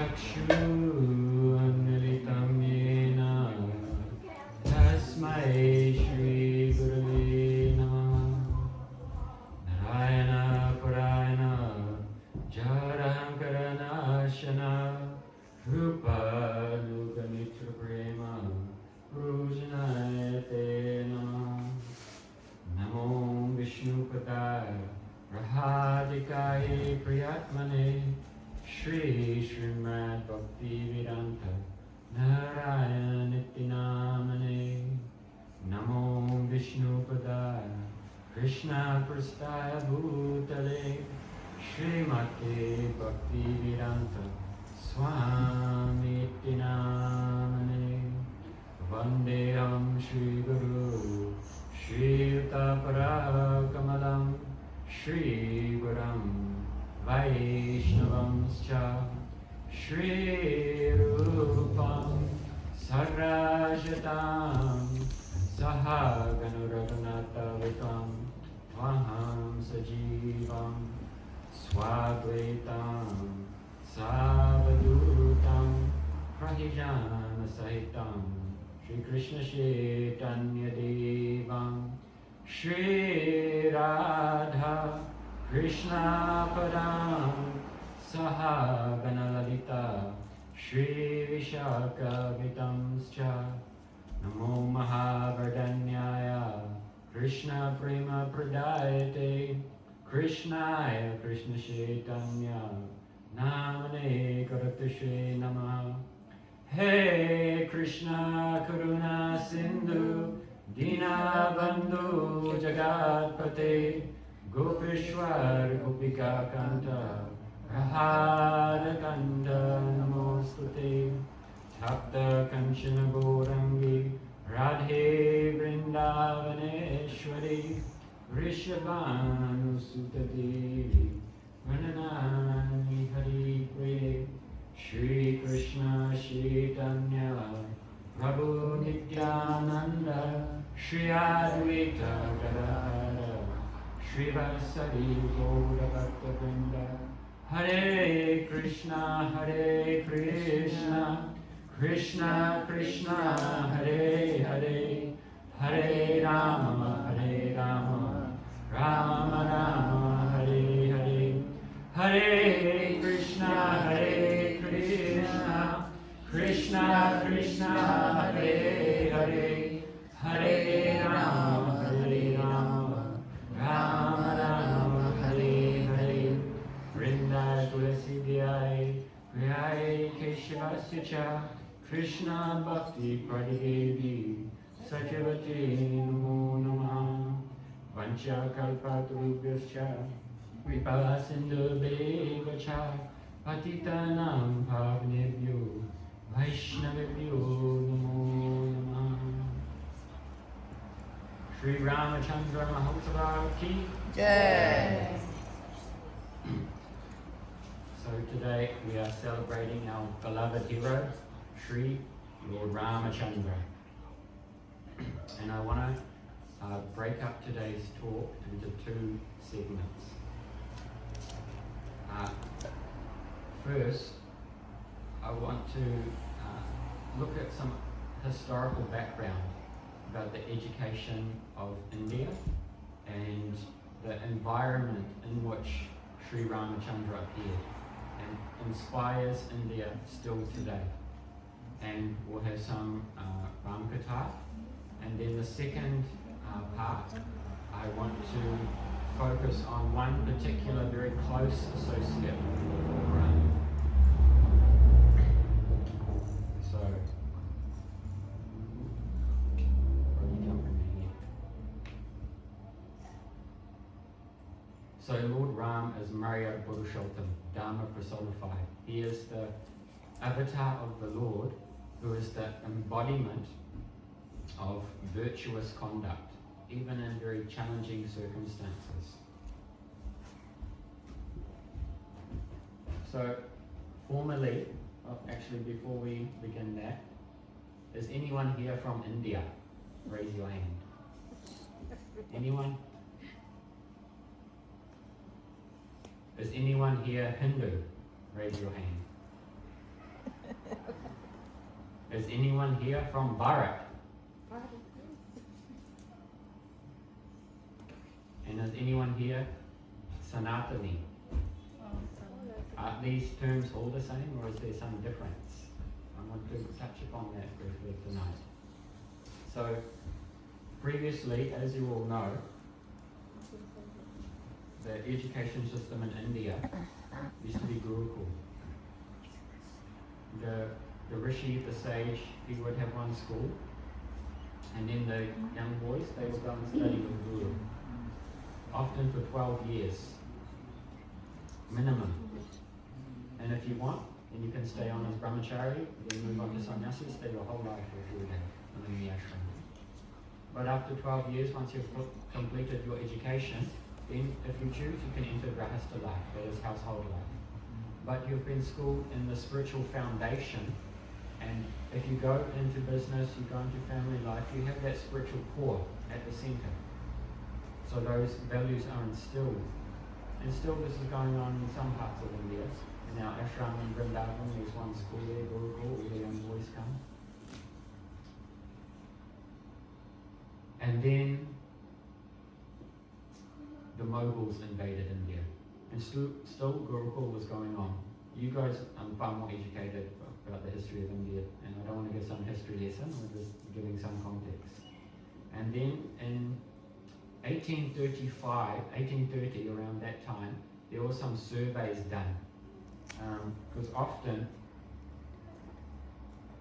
चक्षुन्मिलितं येन तस्मै श्रीगुरवे नमः। नारायण परायण जराङ्करनाशन रूपानुगमित्रप्रेम पूजनाय ते नमः। नमो विष्णुपदाय प्रहादिकाय प्रियात्मने श्री श्रीमद् भक्तिवेदान्त नारायणनित्यनामने। नमो विष्णुपदाय कृष्णप्रस्थाय भूतले श्रीमते भक्तिवेदान्त स्वामिति नामने। वन्देऽहं श्रीगुरु श्रीयुतपराकमलं श्रीगुरं वैष्णवंश्च श्रीरूपं सग्राजतां सहगणरघुनाथवितं त्वं सजीवं स्वाद्वैतं सावधूतं प्रहिजानसहितं श्रीकृष्णचैतन्यदेवं श्रीराधा कृष्णपदां सहगणललिता श्रीविशाखान्वितंश्च। नमो महावदन्याय कृष्णप्रेमप्रदायते कृष्णाय कृष्णचैतन्य नामने करतुषे नमः। हे कृष्णा करुणा सिन्धु दीनबन्धु जगत्पते गोपेश्वर गोपिकान्त राधाकान्त नमोस्तुते। तप्त कंचन गौरंगी राधे वृंदावनेश्वरी वृषभानुसुते देवी वन्दनामि हरिप्रिये। श्री कृष्ण चैतन्य प्रभु नित्यानंद श्री अद्वैत गदाधर श्रीवासदि गौरभक्तवृंद। हरे कृष्णा कृष्णा कृष्णा हरे हरे हरे राम राम राम हरे हरे। हरे कृष्णा कृष्णा कृष्णा हरे हरे हरे राम राम राम हरे हरे। वृंदाय तुलसी देयाय प्रियाय केशवस्य च कृष्णा भक्ति प्रदेवी सचवते नमो नमः। वंशकल्पतरुभ्यश्च कृपा सिन्धुभ्येव च पतितानां पावनेभ्यो वैष्णवेभ्यो नमो नमः। Shri Ramachandra Mahotsava ki Jai. So today we are celebrating our beloved hero, Shri Lord Ramachandra. And I want to break up today's talk into two segments. First, I want to look at some historical background about the education of India and the environment in which Sri Ramachandra appeared and inspires India still today. And we'll have some Ram Katha. And then the second part, I want to focus on one particular very close associate with Lord Ram. So, So Lord Ram is Maria Purushottam, Dharma personified. He is the avatar of the Lord, who is the embodiment of virtuous conduct, even in very challenging circumstances. So formally, actually before we begin that, is anyone here from India? Raise your hand. Anyone? Is anyone here Hindu? Raise your hand. Is anyone here from Bharat? And is anyone here Sanatani? Are these terms all the same, or is there some difference? I want to touch upon that briefly tonight. So, previously, as you all know, the education system in India used to be Gurukul. The Rishi, the sage, he would have one school, and then the young boys, they would go and study with Guru. Often for 12 years, minimum. And if you want, then you can stay on as brahmachari, then move on to sannyasi, stay your whole life with Guru in the ashram. But after 12 years, once you've completed your education, then if you choose, you can enter grahastha life, that is household life. But you've been schooled in the spiritual foundation, and if you go into business, you go into family life, you have that spiritual core at the center. So those values are instilled. And still this is going on in some parts of India. In our ashram in Vrindavan, there's one school there, Gurukul, where the young boys come. And then the Mughals invaded India. And still Gurukul was going on. You guys are far more educated about the history of India, and I don't want to give some history lesson, we're just giving some context. And then in 1830, around that time, there were some surveys done. Because often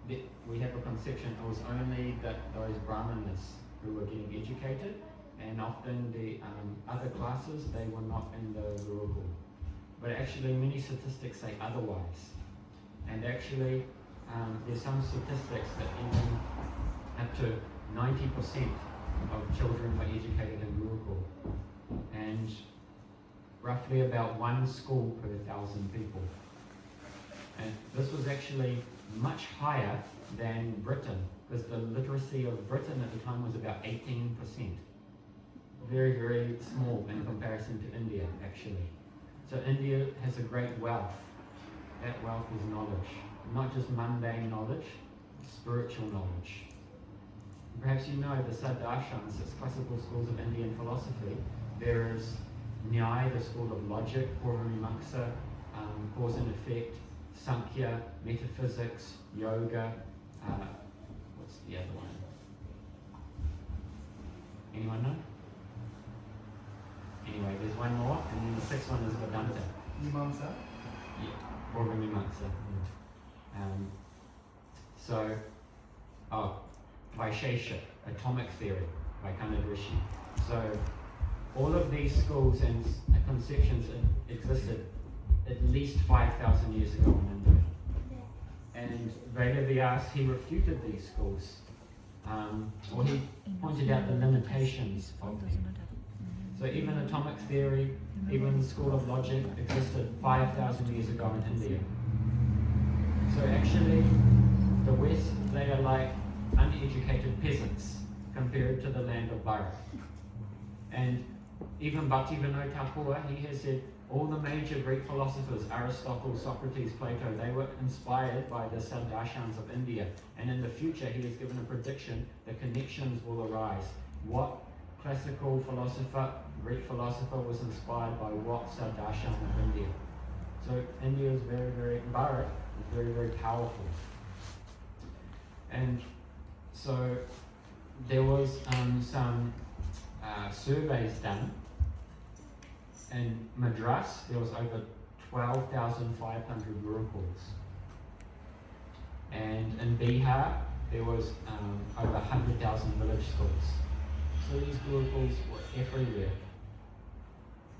we have a conception it was only those brahmanas who were getting educated, and often the other classes, they were not in the Gurukul. But actually many statistics say otherwise. And actually there's some statistics that even up to 90% of children were educated in Gurukul. And roughly about one school per 1,000 people. And this was actually much higher than Britain, because the literacy of Britain at the time was about 18%. Very, very small in comparison to India, actually. So India has a great wealth. That wealth is knowledge. Not just mundane knowledge, spiritual knowledge. Perhaps you know the Saddharshans, it's classical schools of Indian philosophy. There is Nyaya, the school of logic, Purvamimamsa, cause and effect, Sankhya, metaphysics, yoga, what's the other one? Anyone know? Anyway, there's one more, and then the sixth one is Vedanta. Mimamsa? Yeah, Purvamimamsa. Vaisheshik, atomic theory by Kanad Rishi. So all of these schools and conceptions existed at least 5,000 years ago in India. And Vedavyas, he refuted these schools, or he pointed out the limitations of them. So even atomic theory, even the school of logic existed 5,000 years ago in India. So actually, the West, they are like uneducated peasants compared to the land of Bharat. And even Bhaktivinoda Thakur, he has said all the major Greek philosophers, Aristotle, Socrates, Plato, they were inspired by the Saddharshans of India. And in the future, he has given a prediction that connections will arise. What classical philosopher, Greek philosopher was inspired by what Saddharshan of India? So India is very, very, Bharat is very, very powerful. And so there was some surveys done. In Madras, there was over 12,500 Gurukuls. And in Bihar, there was over 100,000 village schools. So these Gurukuls were everywhere.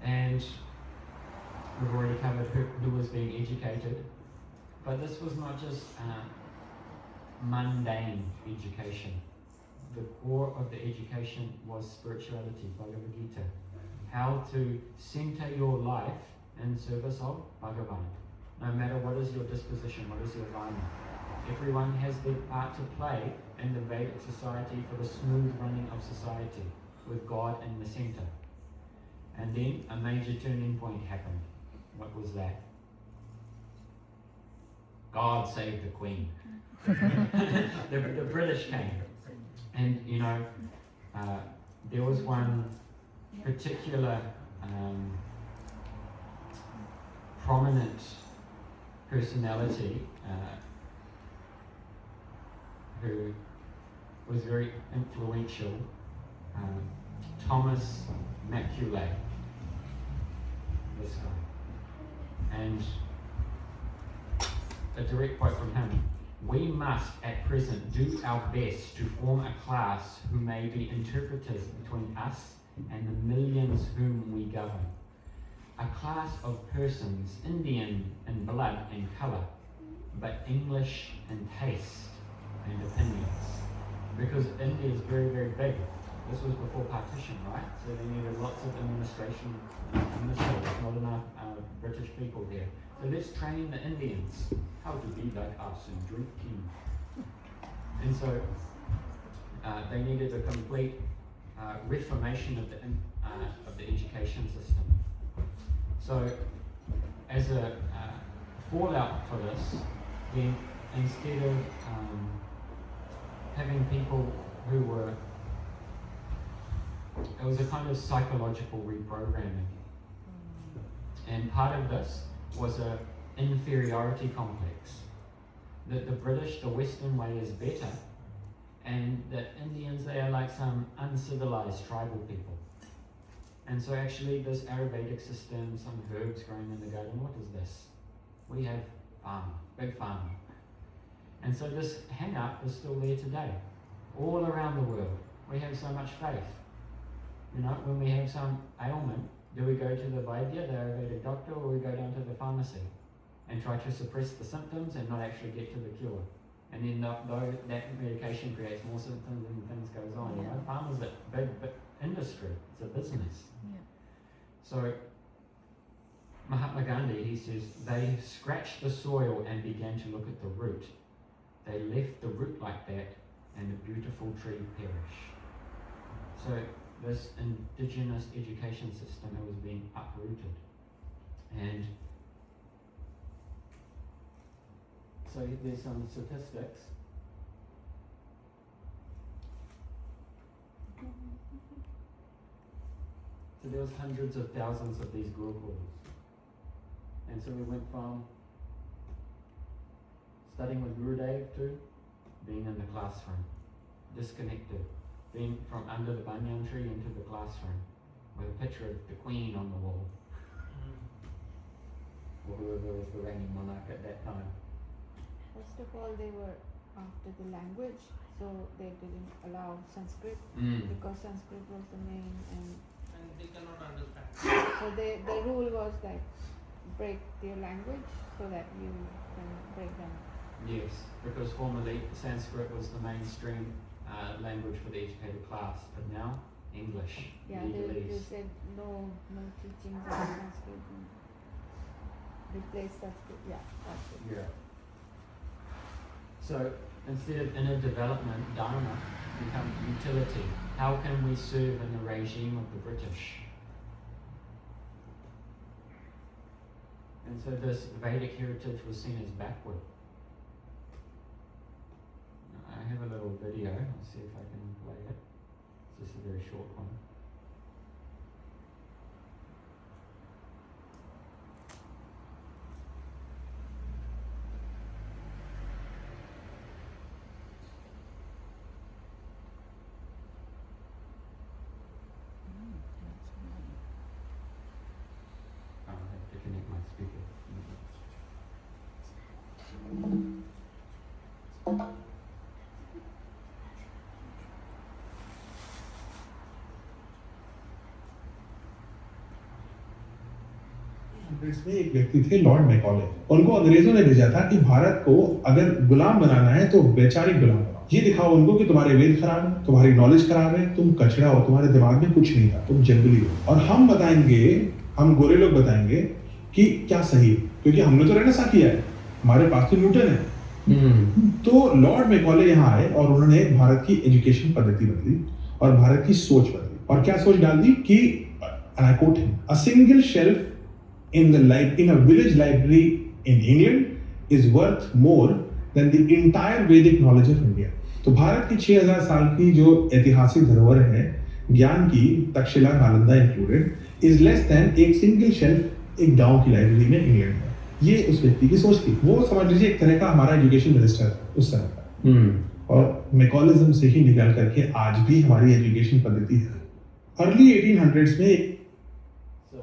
And we've already covered who was being educated. But this was not just mundane education. The core of the education was spirituality, Bhagavad Gita. How to center your life in service of Bhagavan. No matter what is your disposition, what is your varna. Everyone has their part to play in the Vedic society for the smooth running of society, with God in the center. And then a major turning point happened. What was that? God save the Queen. The British came. And, you know, there was one particular prominent personality who was very influential, Thomas Macaulay, this guy. And a direct quote from him: "We must at present do our best to form a class who may be interpreters between us and the millions whom we govern. A class of persons Indian in blood and colour, but English in taste and opinions." Because India is very, very big. This was before partition, right? So they needed lots of administration. There's not enough British people there. So let's train the Indians how to be like us and drink tea. And so they needed a complete reformation of the education system. So as a fallout for this, then instead of having people who were, it was a kind of psychological reprogramming. And part of this was an inferiority complex. That the British, the Western way is better, and that Indians, they are like some uncivilized tribal people. And so actually this Ayurvedic system, some herbs growing in the garden, what is this? We have farm, big farm. And so this hang-up is still there today, all around the world. We have so much faith. You know, when we have some ailment, do we go to the Vaidya, the Ayurvedic doctor, or we go down to the pharmacy and try to suppress the symptoms and not actually get to the cure? And then though that medication creates more symptoms and things goes on. You know, farmers are big industry, it's a business. Yeah. So Mahatma Gandhi, he says, they scratched the soil and began to look at the root. They left the root like that, and the beautiful tree perished. So this indigenous education system, it was being uprooted. And so there's some statistics. So there was hundreds of thousands of these gurukuls. And so we went from studying with Gurudev to being in the classroom, disconnected, being from under the banyan tree into the classroom with a picture of the Queen on the wall, or whoever was the reigning monarch at that time. First of all, they were after the language, so they didn't allow Sanskrit because Sanskrit was the main, and they cannot understand. So the rule was that break their language so that you can break them. Yes, because formerly Sanskrit was the mainstream language for the educated class, but now English. Yeah, they said no teachings of Sanskrit. Replace Sanskrit. Yeah, that's it. Yeah. So instead of inner development, dharma becomes utility. How can we serve in the regime of the British? And so this Vedic heritage was seen as backward. I have a little video. I'll see if I can play it. It's just a very short one. I'll have to connect my speaker. इसमें एक व्यक्ति थे Lord Macaulay. उनको अंग्रेजों ने भेजा था कि भारत को अगर गुलाम बनाना है तो वैचारिक गुलाम बनाओ। ये दिखाओ उनको कि तुम्हारे वेद खराब है, तुम्हारी नॉलेज खराब है, तुम कचरा हो, तुम्हारे दिमाग में कुछ नहीं था, तुम जंगली हो। और हम बताएंगे, हम गोरे लोग बताएंगे कि क्या सही, क्योंकि हमने तो रेनेसां किया है, हमारे पास तो न्यूटन है। तो लॉर्ड मैकॉले यहाँ आए और उन्होंने भारत की एजुकेशन पद्धति बदली और भारत की सोच बदली। और क्या सोच डाल दी कि I quote him, a single shelf in a village library in England is worth more than the entire Vedic knowledge of India. तो भारत की 6000 साल की जो ऐतिहासिक धरोहर है ज्ञान की, Takshashila, Nalanda included, is less than एक सिंगल शेल्फ एक गांव की लाइब्रेरी में इंग्लैंड में. ये उस व्यक्ति की सोच थी. वो समझ लीजिए एक तरह का हमारा एजुकेशन मिनिस्टर उस समय का. और मैकॉलिज्म से ही निकल करके आज भी हमारी एजुकेशन पद्धति है. अर्ली 1800s में So,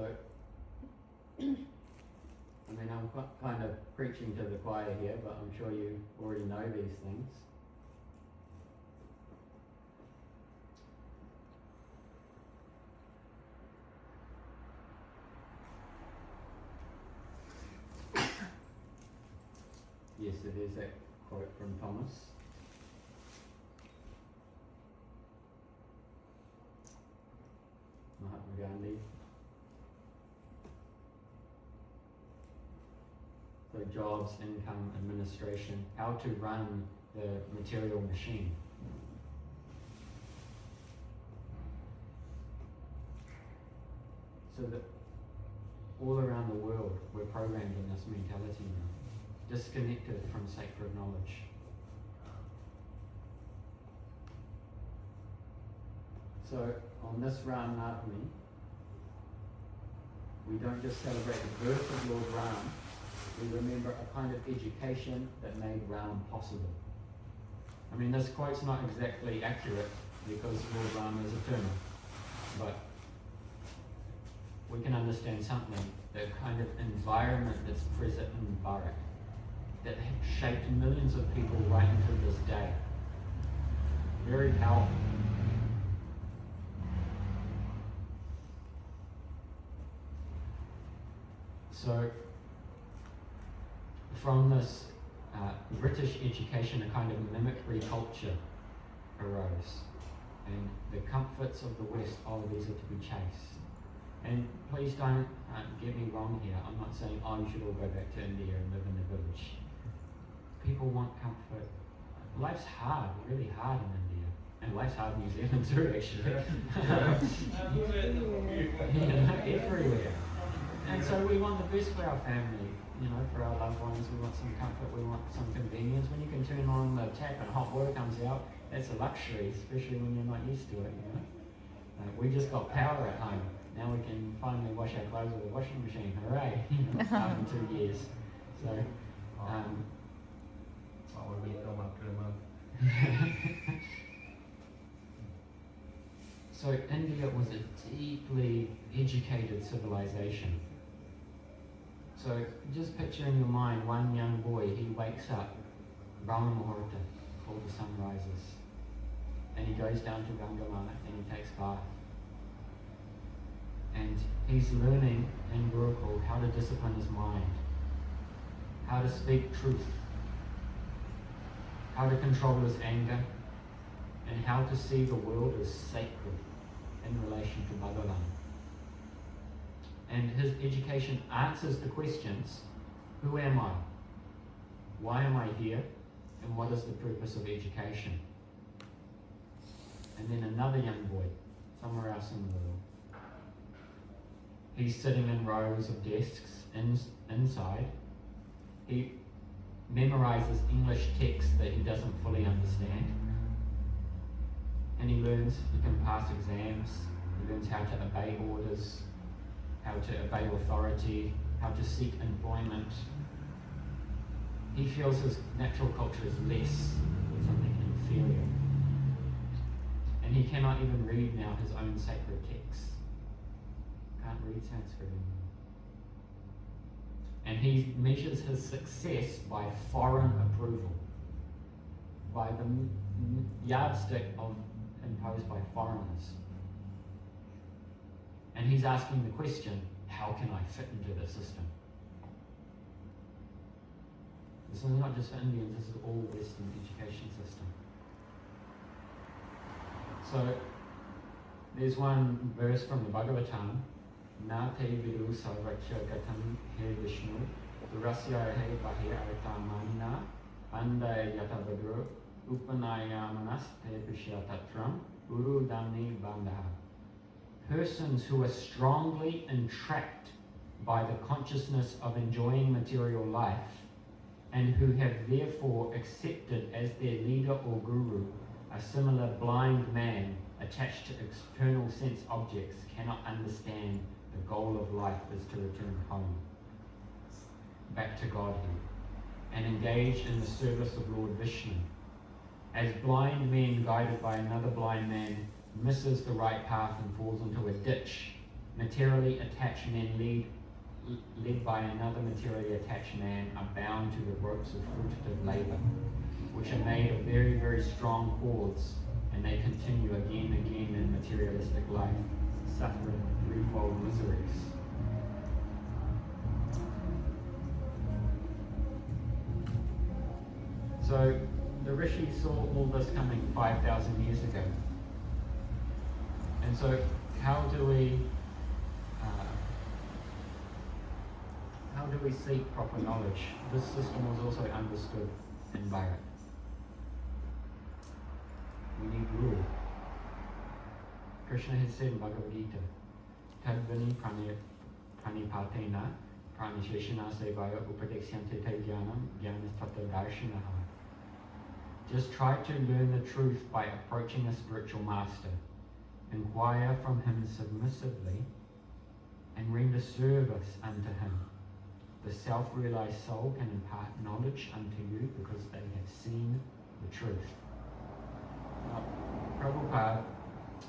I mean, I'm kind of preaching to the choir here, but I'm sure you already know these things. Yes, it is that quote from Thomas. Mahatma Gandhi. So jobs, income, administration, how to run the material machine. So that all around the world we're programmed in this mentality now, disconnected from sacred knowledge. So on this Ram Navami, we don't just celebrate the birth of Lord Ram, we remember a kind of education that made Ram possible. I mean, this quote's not exactly accurate because Lord Ram is eternal, but we can understand something, the kind of environment that's present in Bharat that shaped millions of people right until this day. Very powerful. So, from this British education, a kind of mimicry culture arose. And the comforts of the West, oh, these are to be chased. And please don't get me wrong here. I'm not saying, oh, you should all go back to India and live in the village. People want comfort. Life's hard, really hard in India. And life's hard in New Zealand too, actually. Everywhere. And so we want the best for our family, you know, for our loved ones. We want some comfort, we want some convenience. When you can turn on the tap and hot water comes out, that's a luxury, especially when you're not used to it, you know. We just got power at home. Now we can finally wash our clothes with a washing machine, hooray, after 2 years. So, will come after a month. So India was a deeply educated civilization. So just picture in your mind one young boy, he wakes up, Brahma Muhurta, before the sun rises, and he goes down to Gangamala and he takes bath. And he's learning in Gurukul how to discipline his mind, how to speak truth, how to control his anger, and how to see the world as sacred in relation to Bhagavan. And his education answers the questions, who am I? Why am I here? And what is the purpose of education? And then another young boy, somewhere else in the world, he's sitting in rows of desks inside. He memorizes English text that he doesn't fully understand. And he learns he can pass exams, he learns how to obey orders, how to obey authority, how to seek employment. He feels his natural culture is less, something inferior. And he cannot even read now his own sacred texts. Can't read Sanskrit anymore. And he measures his success by foreign approval, by the yardstick imposed by foreigners. And he's asking the question, how can I fit into the system? This is not just for Indians, this is all Western education system. So, there's one verse from the Bhagavatam, Na te vidu sarvacha gatam he Vishnu, Durasya he bahi artamanina, Anda yata vadru, Upanayamanas te Pishyatatram, Uru Dhamni Bandha. Persons who are strongly entrapped by the consciousness of enjoying material life and who have therefore accepted as their leader or guru a similar blind man attached to external sense objects cannot understand the goal of life is to return home, back to Godhead, and engage in the service of Lord Vishnu. As blind men guided by another blind man misses the right path and falls into a ditch, materially attached men led by another materially attached man are bound to the ropes of fruitative labour, which are made of very, very strong cords, and they continue again and again in materialistic life, suffering threefold miseries. So the Rishi saw all this coming 5,000 years ago. And so how do we seek proper knowledge? This system was also understood in Bharat. We need rule. Krishna has said in Bhagavad Gita, Tadvani pranipatena pranisheshana sevaya upadeksyante te jnanam jnanastata darshinaha. Just try to learn the truth by approaching a spiritual master. Inquire from him submissively and render service unto him. The self-realized soul can impart knowledge unto you because they have seen the truth. Now, Prabhupada,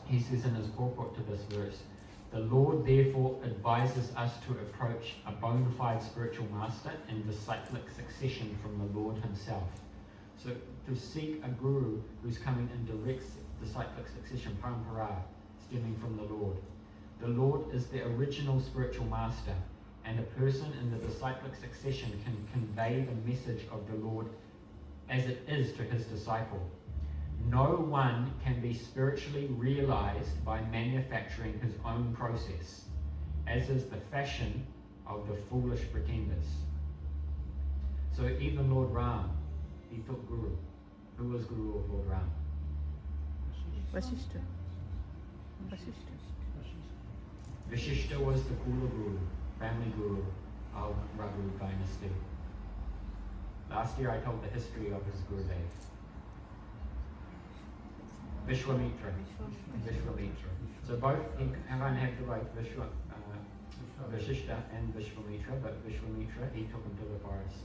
he says in his purport to this verse, the Lord therefore advises us to approach a bona fide spiritual master in disciplic succession from the Lord himself. So to seek a guru who's coming in direct disciplic succession, parampara, stemming from the Lord. The Lord is the original spiritual master, and a person in the disciplic succession can convey the message of the Lord as it is to his disciple. No one can be spiritually realized by manufacturing his own process, as is the fashion of the foolish pretenders. So even Lord Ram, he took Guru. Who was Guru of Lord Ram? Vasishta. Vashishta was the Kula Guru, family Guru of Raghu dynasty. Last year I told the history of his Gurudev. Vishwamitra. So both, everyone had to write Vashishta and Vishwamitra, but Vishwamitra, he took him to the forest.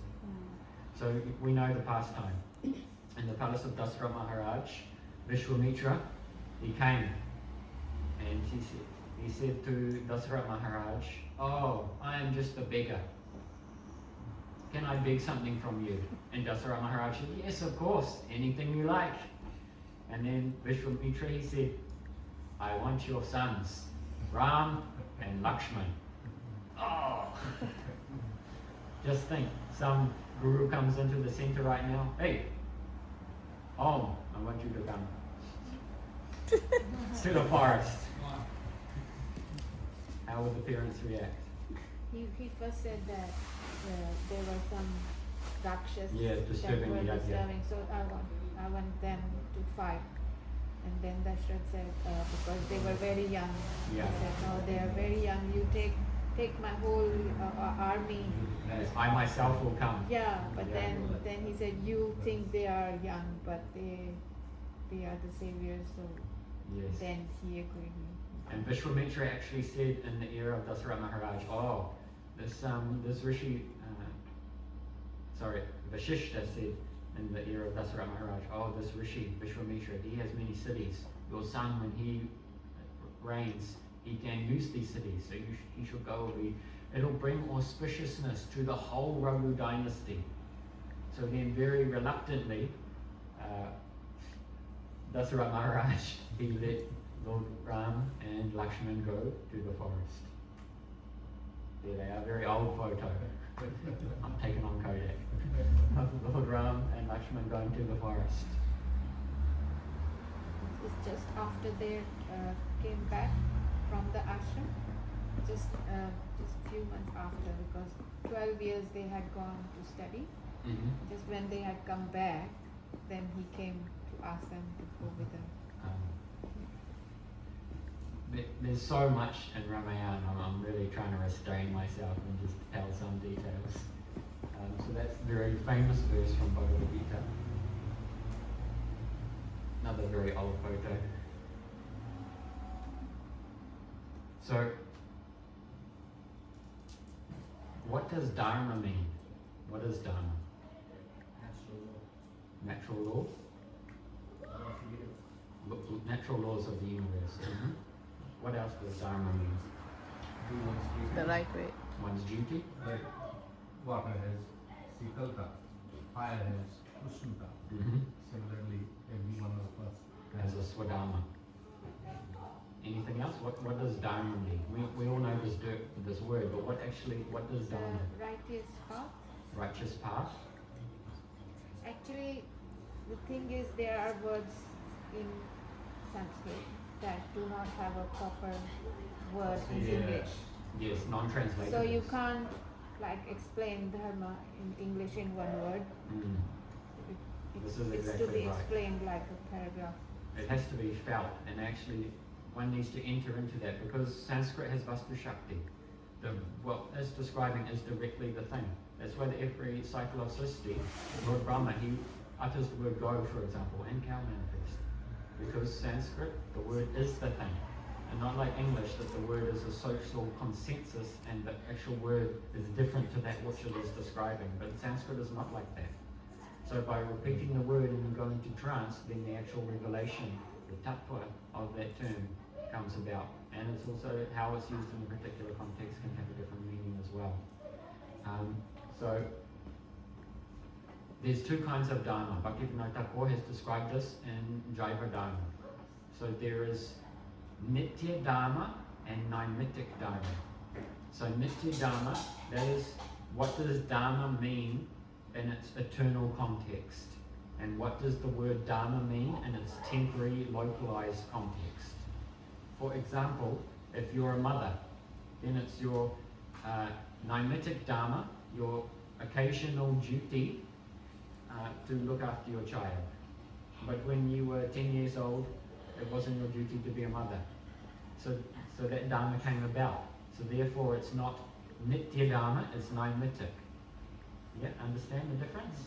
So we know the pastime. In the palace of Dasara Maharaj, Vishwamitra, he came and he said to Dasara Maharaj, oh, I am just a beggar. Can I beg something from you? And Dasara Maharaj said, yes, of course, anything you like. And then Vishwamitra, he said, I want your sons, Ram and Lakshman. Oh! Just think, some guru comes into the center right now. Hey, Om, I want you to come to the forest. How would the parents react? He first said that there were some Rakshas that disturbing were the idea. disturbing, so I want them to fight. And then Dashrath said, because they were very young, he said, no, they are very young, you take my whole army. Yes, I myself will come. Yeah, but then he said, you think they are young, but they are the saviors, so then he agreed. And Vishwamitra actually said in the era of Dasara Maharaj, oh, this Rishi, Vashishta said in the era of Dasara Maharaj, oh, this Rishi, Vishwamitra, he has many cities. Your son, when he reigns, he can use these cities, so he should go. It'll bring auspiciousness to the whole Raghu dynasty. So then very reluctantly, Dasara Maharaj, he let Lord Ram and Lakshman go to the forest. There they are, very old photo. I'm taken on Kodak. Lord Ram and Lakshman going to the forest. It's just after they came back from the ashram, just few months after, because 12 years they had gone to study. Just when they had come back, then he came to ask them to go with him. There's so much in Ramayana, I'm really trying to restrain myself and just tell some details. So that's a very famous verse from Bhagavad Gita. Another very old photo. So, what does Dharma mean? What is Dharma? Natural law? Natural laws of the universe. What else does Dharma mean? Do one's duty. The right way. One's duty? Like water has Sikalta, fire has Ushnata. Similarly, every one of us As a Swadharma. Anything else? What does Dharma mean? We all know this word, but what does Dharma? Righteous path. Righteous path? Actually, the thing is, there are words in Sanskrit that do not have a proper word in Yeah. English. Yes, non-translatable. So you can't like explain dharma in English in one word. This is It's to exactly be right. explained like a paragraph. It has to be felt, and actually one needs to enter into that because Sanskrit has Vastu Shakti. What it's describing is directly the thing. That's why every cycle of Sisti, Lord Brahma, he utters the word go, for example, in cow manifest. Because Sanskrit, the word is the thing. And not like English, that the word is a social consensus and the actual word is different to that which it is describing. But Sanskrit is not like that. So by repeating the word and you go into trance, then the actual revelation, the tattva of that term comes about. And it's also how it's used in a particular context can have a different meaning as well. So there's two kinds of dharma. Bhaktivinoda Thakur has described this in Jaiva Dharma. So there is Nitya Dharma and Naimitic Dharma. So Nitya Dharma, that is, what does Dharma mean in its eternal context? And what does the word Dharma mean in its temporary, localized context? For example, if you're a mother, then it's your Naimitic Dharma, your occasional duty to look after your child. But when you were 10 years old, it wasn't your duty to be a mother. So that Dharma came about. So therefore it's not Nitya Dharma, it's Naimitic. Yeah, understand the difference?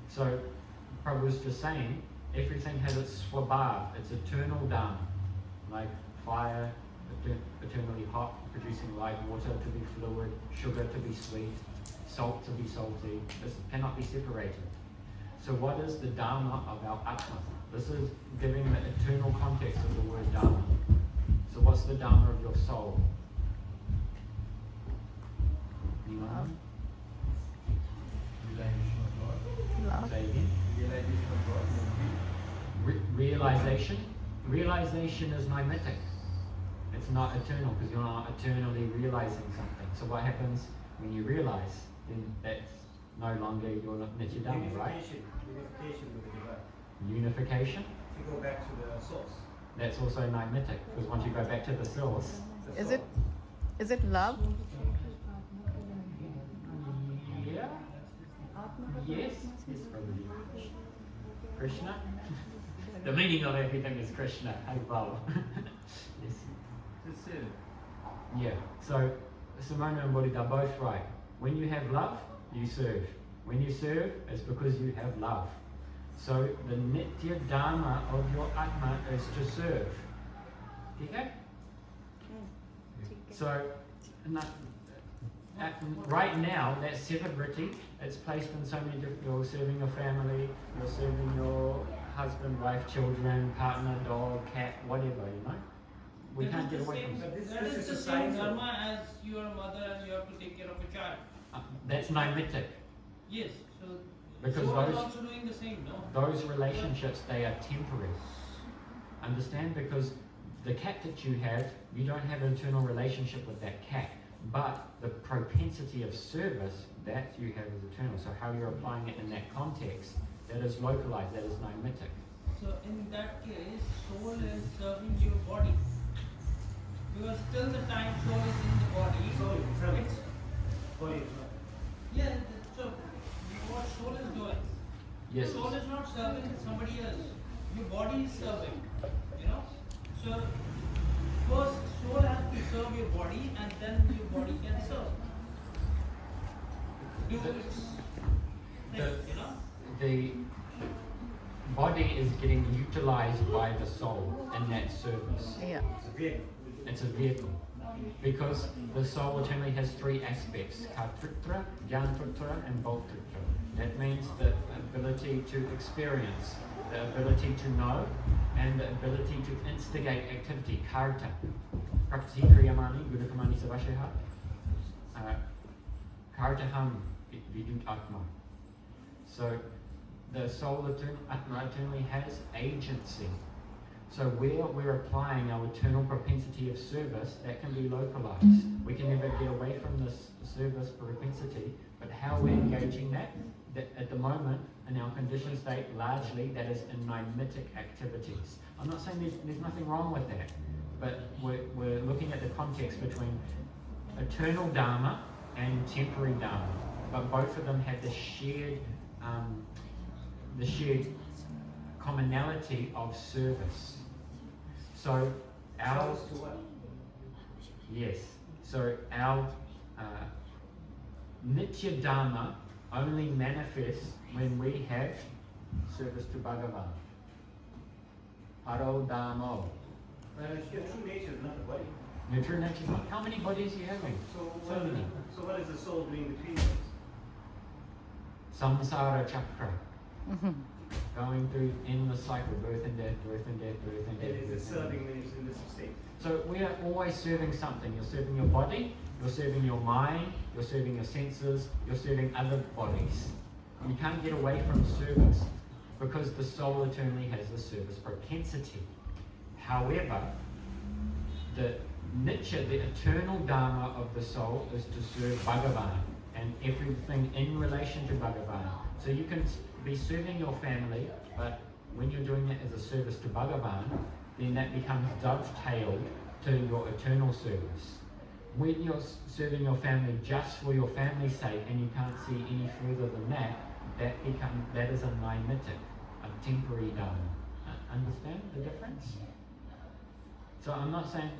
So Prabhu's just saying, everything has its swabhav, its eternal Dharma. Like fire, eternally hot, producing light, water to be fluid, sugar to be sweet, salt to be salty. This cannot be separated. So what is the Dharma of our Atma? This is giving the eternal context of the word Dharma. So what's the Dharma of your soul? Anyone? realization of God. Love. Say again. Realization of God. Realization. Realization is mimetic. It's not eternal because you're not eternally realizing something. So what happens when you realize? Then that's no longer your Nitya Dharma, right? Unification with the divine. Unification. If you go back to the source. That's also mimetic because once you go back to the source. The Is it love? Yeah. Yes. Yes, probably. Krishna. The meaning of everything is Krishna. Haribol. Yes. Just say it. Yeah. So Simona and Bodhi are both right. When you have love, you serve. When you serve, it's because you have love. So the Nitya Dharma of your Atma is to serve. Okay? So right now, that Sevavriti, it's placed in so many different, you're serving your family, you're serving your husband, wife, children, partner, dog, cat, whatever, you know? We That can't is get the away same- from that. This That is is a the sign same of- dharma as you are a mother and you have to take care of a child. That's Naimitic. Yes, so Because soul is those- also doing the same, no? Those relationships, they are temporary. Understand? Because the cat that you have, you don't have an eternal relationship with that cat. But the propensity of service, that you have is eternal. So how you're applying it in that context, that is localized, that is Naimitic. So in that case, soul is serving your body. Because till the time soul is in the body, Soul is serving. it's, Holy. yeah, so what soul is doing? Yes. Soul is not serving somebody else. Your body is serving, you know? So first soul has to serve your body and then your body can serve. do its thing, you know. The body is getting utilized by the soul in that service. Yeah. It's a vehicle. It's a vehicle. Because the soul eternally has three aspects: Kartritra, Gyantritra, and Bhoktritra. That means the ability to experience, the ability to know, and the ability to instigate activity. Karta. Prakriti Kriyamani, Gudakamani Savasheha. Kartaham Vidut Atma. So the soul Atma eternally has agency. So where we're applying our eternal propensity of service, that can be localized. We can never get away from this service propensity, but how we're engaging that at the moment, in our conditioned state, largely that is in mimetic activities. I'm not saying there's nothing wrong with that, but we're looking at the context between eternal Dharma and temporary Dharma. But both of them have the shared commonality of service. So our Service to what? yes. So our Nitya Dharma only manifests when we have service to Bhagavan. Paro Dharma. Your true nature is not the body. Your true nature is not. How many bodies are you having? So So many. So what is the soul doing between those? Samsara chakra. Going through endless cycle, birth and death, birth and death, birth and death. It is birth and serving death. when it's in this state. So we are always serving something. You're serving your body, you're serving your mind, you're serving your senses, you're serving other bodies. You can't get away from service because the soul eternally has the service propensity. However, the Nitya, the eternal Dharma of the soul is to serve Bhagavan and everything in relation to Bhagavan. So you can be serving your family, but when you're doing it as a service to Bhagavan, then that becomes dovetailed to your eternal service. When you're serving your family just for your family's sake and you can't see any further than that, that is a mimetic, a temporary Dharma. Understand the difference? So I'm not saying,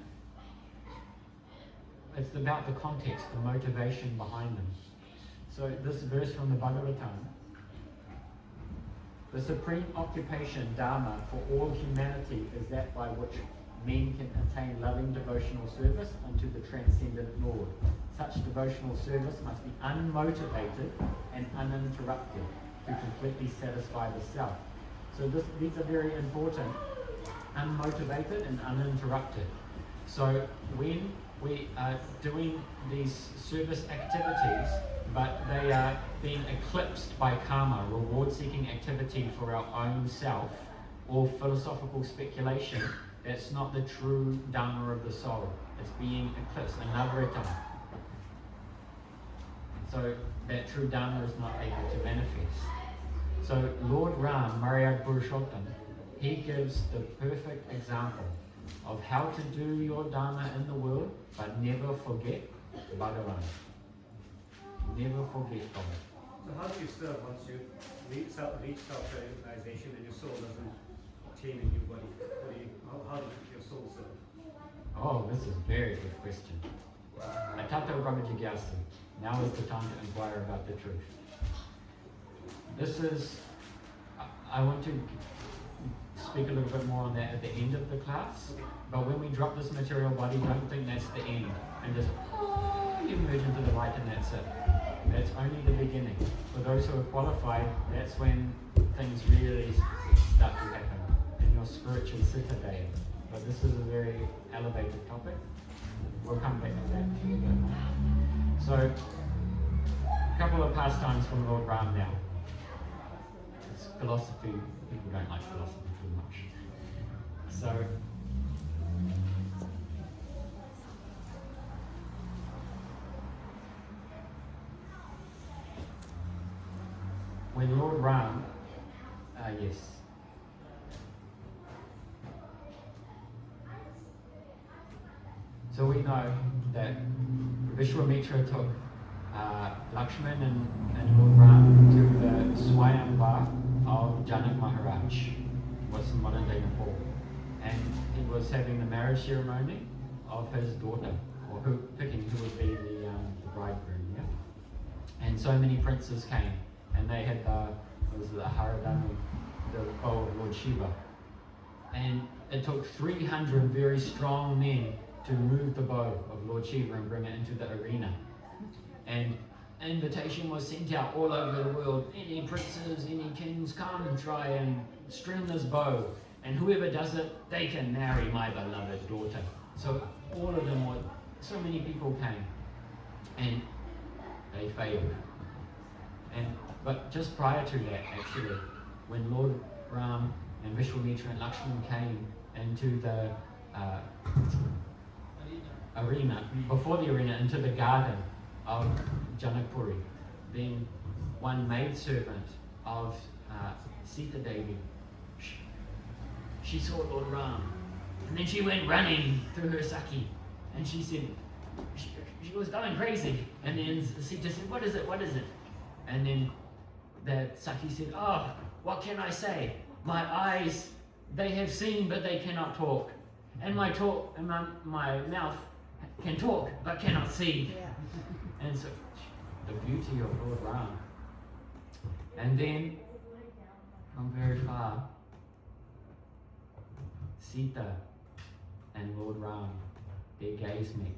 it's about the context, the motivation behind them. So this verse from the Bhagavatam, the supreme occupation, Dharma, for all humanity is that by which men can attain loving devotional service unto the transcendent Lord. Such devotional service must be unmotivated and uninterrupted to completely satisfy the self. So these are very important, unmotivated and uninterrupted. So when we are doing these service activities, but they are being eclipsed by karma, reward-seeking activity for our own self, or philosophical speculation, that's not the true Dharma of the soul. It's being eclipsed, anavritam. So that true Dharma is not able to manifest. So Lord Ram, Maryad Purushottam, he gives the perfect example of how to do your Dharma in the world, but never forget Bhagavan. Never forget God. So how do you serve once you reach self-realization and your soul doesn't obtain a new body? How does your soul serve? Oh, this is a very good question. Atato Brahmajigyasu. Now is the time to inquire about the truth. This is, I want to speak a little bit more on that at the end of the class, but when we drop this material body, don't think that's the end, and just you merge into the light and that's it. That's only the beginning. For those who are qualified, that's when things really start to happen in your spiritual citadel. But this is a very elevated topic. We'll come back to that. So, a couple of pastimes from Lord Ram now. It's philosophy. People don't like philosophy too much. So, when Lord Ram, yes. So we know that Vishwamitra took Lakshman and Lord Ram to the Swayamvar of Janak Maharaj, what's in modern day Nepal. And he was having the marriage ceremony of his daughter, or picking who would be the bridegroom, yeah? And so many princes came, and they had the Haradanu, the bow of Lord Shiva. And it took 300 very strong men to move the bow of Lord Shiva and bring it into the arena. And an invitation was sent out all over the world. Any princes, any kings, come and try and string this bow. And whoever does it, they can marry my beloved daughter. So all of them were, so many people came. And they failed. But just prior to that, actually, when Lord Ram and Vishwamitra and Lakshman came into the arena, before the arena, into the garden of Janakpuri, then one maidservant of Sita Devi, she saw Lord Ram, and then she went running through her saki, and she said, she was going crazy, and then Sita said, what is it, what is it? And then the saki said, oh, what can I say? My eyes, they have seen, but they cannot talk. And my mouth can talk, but cannot see. Yeah. And so, the beauty of Lord Ram. And then, from very far, Sita and Lord Ram, their gaze met.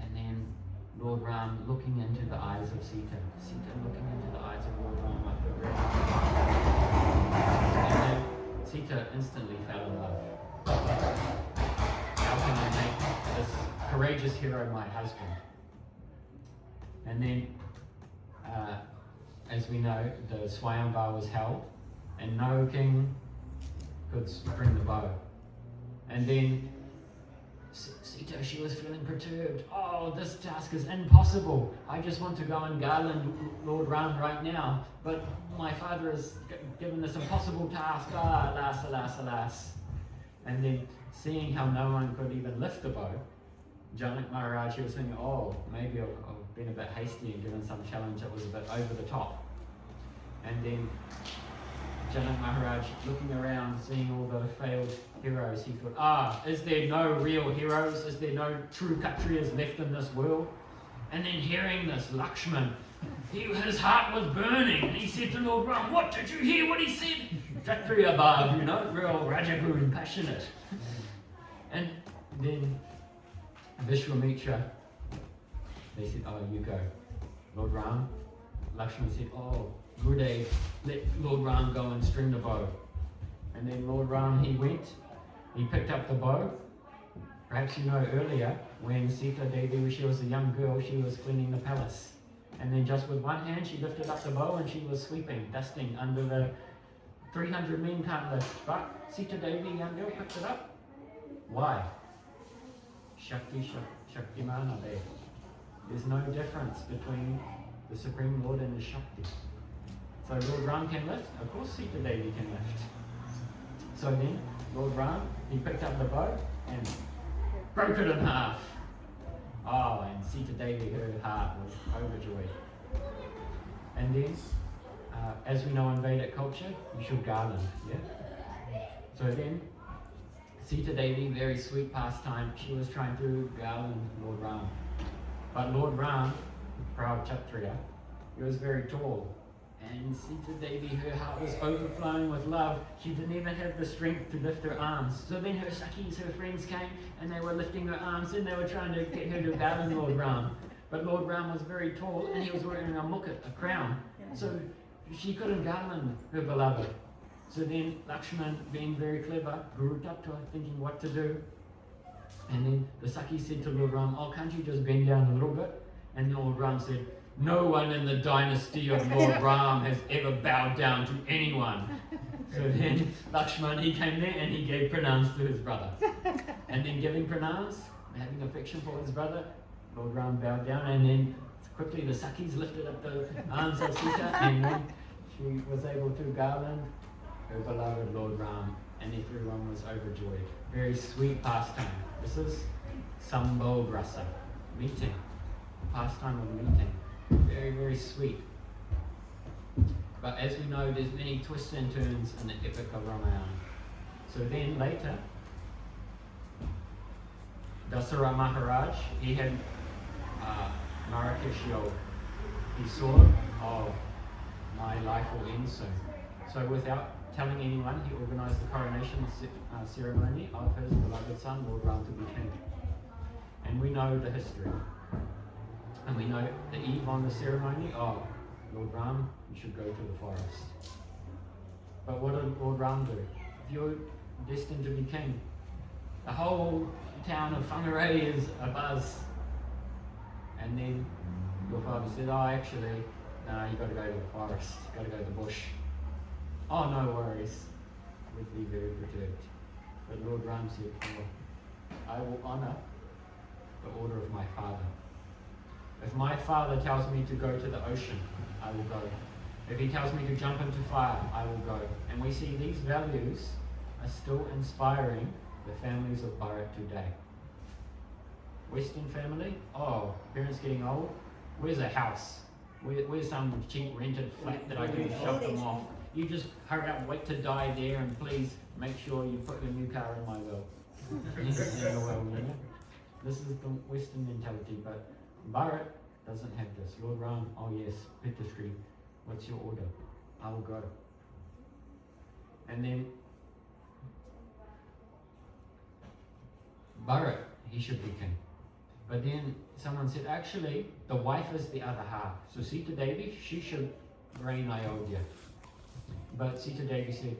And then Lord Ram looking into the eyes of Sita, Sita looking into the eyes of Lord Ram like the red. And then Sita instantly fell in love. How can I make this courageous hero my husband? And then, as we know, the Swayamvar was held, and no king could string the bow. And then Sita, she was feeling perturbed. Oh, this task is impossible. I just want to go and garland Lord Ram right now, but my father has given this impossible task. Ah, alas, alas, alas. And then, seeing how no one could even lift the bow, Janak Maharaj, he was thinking, oh, maybe I've been a bit hasty and given some challenge that was a bit over the top. And then Janak Maharaj, looking around, seeing all the failed heroes, he thought, is there no real heroes? Is there no true Kshatriyas left in this world? And then hearing this, Lakshman, his heart was burning, and he said to Lord Ram, what, did you hear what he said? Kshatriya Bhav, real Rajaguru, passionate. And then Vishwamitra, they said, you go. Lord Ram, Lakshman said, Gurudev, let Lord Ram go and string the bow. And then Lord Ram, he went, he picked up the bow. Perhaps you know earlier, when Sita Devi, when she was a young girl, she was cleaning the palace. And then just with one hand, she lifted up the bow and she was sweeping, dusting under the 300 men can't lift. But Sita Devi, young girl, picked it up. Why? Shaktiman are there. There's no difference between the Supreme Lord and the Shakti. So Lord Ram can lift, of course Sita Devi can lift. So then, Lord Ram, he picked up the bow and broke it in half. And Sita Devi, her heart was overjoyed. And then, as we know in Vedic culture, you should garland, yeah? So then, Sita Devi, very sweet pastime, she was trying to garland Lord Ram. But Lord Ram, proud Kshatriya, he was very tall. And Sita Devi, her heart was overflowing with love. She didn't even have the strength to lift her arms. So then her Sakis, her friends came, and they were lifting her arms, and they were trying to get her to garland Lord Ram. But Lord Ram was very tall, and he was wearing a mukut, a crown. So she couldn't garland her beloved. So then Lakshman, being very clever, Guru Tattva, thinking what to do. And then the Saki said to Lord Ram, can't you just bend down a little bit? And Lord Ram said, no one in the dynasty of Lord Ram has ever bowed down to anyone. So then Lakshman, he came there and he gave pranams to his brother. And then giving pranams, having affection for his brother, Lord Ram bowed down, and then quickly the Sakis lifted up the arms of Sita, and then she was able to garland her beloved Lord Ram, and everyone was overjoyed. Very sweet pastime. This is Sambhog Rasa, meeting, pastime of meeting. Very, very sweet. But as we know, there's many twists and turns in the epic of Ramayana. So then later, Dasara Maharaj, he had Marrakeshio, he saw, oh, my life will end soon. So without telling anyone, he organized the coronation ceremony of his beloved son, Lord Ram, to be king. And we know the history. And we know the eve on the ceremony, oh, Lord Ram, you should go to the forest. But what did Lord Ram do? If you're destined to be king, the whole town of Whangarei is abuzz. And then your father said, oh, actually, no, you got to go to the forest, you got to go to the bush. Oh, no worries. Would be very perturbed. But Lord Ram said, oh, I will honour the order of my father. If my father tells me to go to the ocean, I will go. If he tells me to jump into fire, I will go. And we see these values are still inspiring the families of Bharat today. Western family, oh, parents getting old, where's a house? Where's some cheap rented flat that I can shove them off? You just hurry up, wait to die there, and please make sure you put your new car in my will. In your will, you know? This is the Western mentality, but Bharat doesn't have this. Lord Ram, oh yes, Pittashri, what's your order? I will go. And then Bharat, he should be king. But then someone said, actually, the wife is the other half. So Sita Devi, she should reign Ayodhya. But Sita Devi said,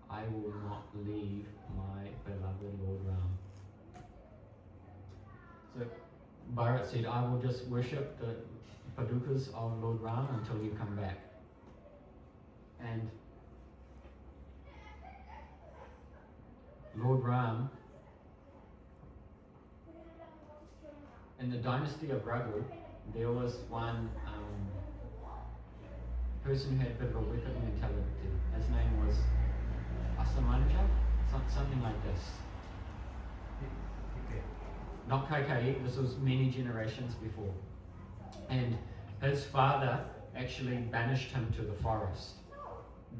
I will not leave my beloved Lord Ram. So Bharat said, I will just worship the padukas of Lord Ram until you come back. And Lord Ram, in the dynasty of Raghu, there was one person who had a bit of a wicked mentality. His name was Asamanja, something like this. Okay. Not Kaikai, this was many generations before. And his father actually banished him to the forest.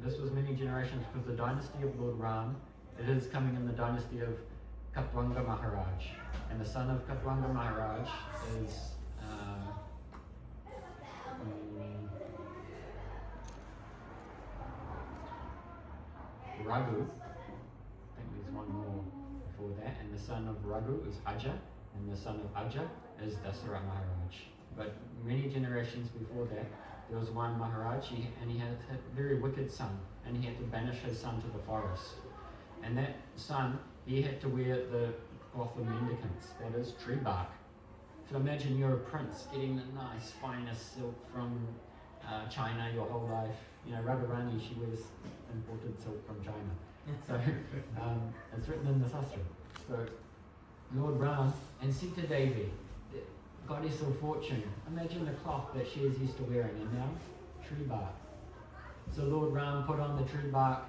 This was many generations because the dynasty of Lord Ram, it is coming in the dynasty of Katwanga Maharaj. And the son of Katwanga Maharaj is Raghu. I think there's one more before that. And the son of Raghu is Aja. And the son of Aja is Dasara Maharaj. But many generations before that, there was one Maharaj, and he had a very wicked son. And he had to banish his son to the forest. And that son, he had to wear the cloth of mendicants, that is tree bark. So imagine you're a prince getting the nice, finest silk from China your whole life. You know, Radharani, she wears imported silk from China. So it's written in the Sastra. So Lord Ram and Sita Devi, the goddess of fortune, imagine the cloth that she is used to wearing, and now tree bark. So Lord Ram put on the tree bark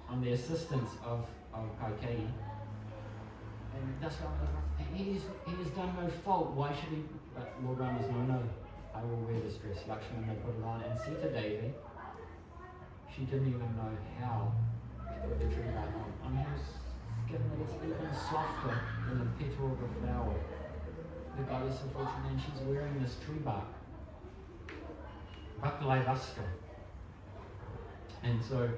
on the assistance of Kaikeyi. And that's what he has done no fault. Why should he? But Lord Ram is no, I will wear this dress. Lakshman, they put it on. And Sita Devi, she didn't even know how to put the tree bark on. Her skin that is even softer than the petal of a flower. The goddess of fortune, and she's wearing this tree bark. Vakalai Vastra. And so,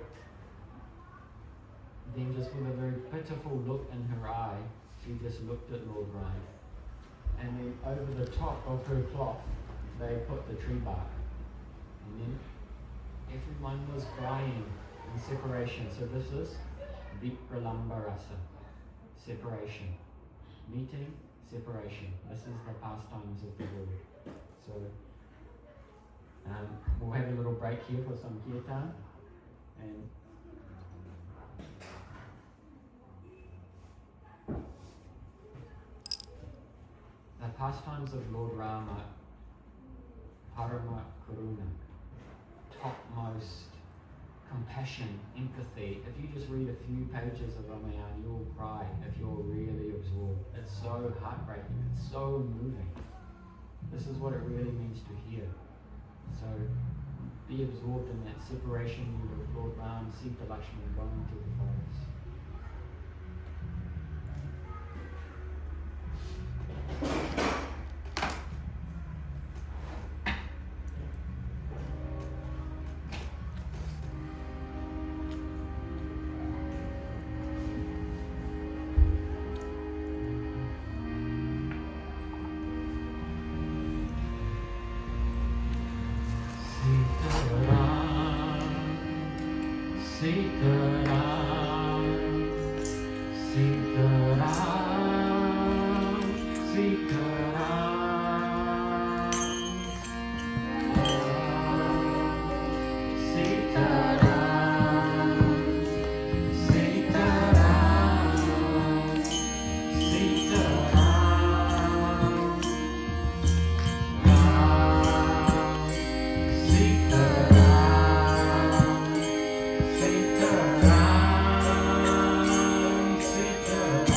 then just with a very pitiful look in her eye, she just looked at Lord Ram. And then over the top of her cloth, they put the tree bark. And then everyone was crying in separation. So this is Vipralambarasa, separation. Meeting, separation. This is the pastimes of the Lord. So we'll have a little break here for some kirtan. And the pastimes of Lord Rama, Parama Karuna, topmost compassion, empathy. If you just read a few pages of Ramayana, you'll cry if you're really absorbed. It's so heartbreaking, it's so moving. This is what it really means to hear. So be absorbed in that separation with Lord Ram, Sita Lakshman going to the forest. Sitaram, Sitaram, Sitaram, Sitaram, Sitaram, Sitaram, Sitaram, Sitaram, Sitaram.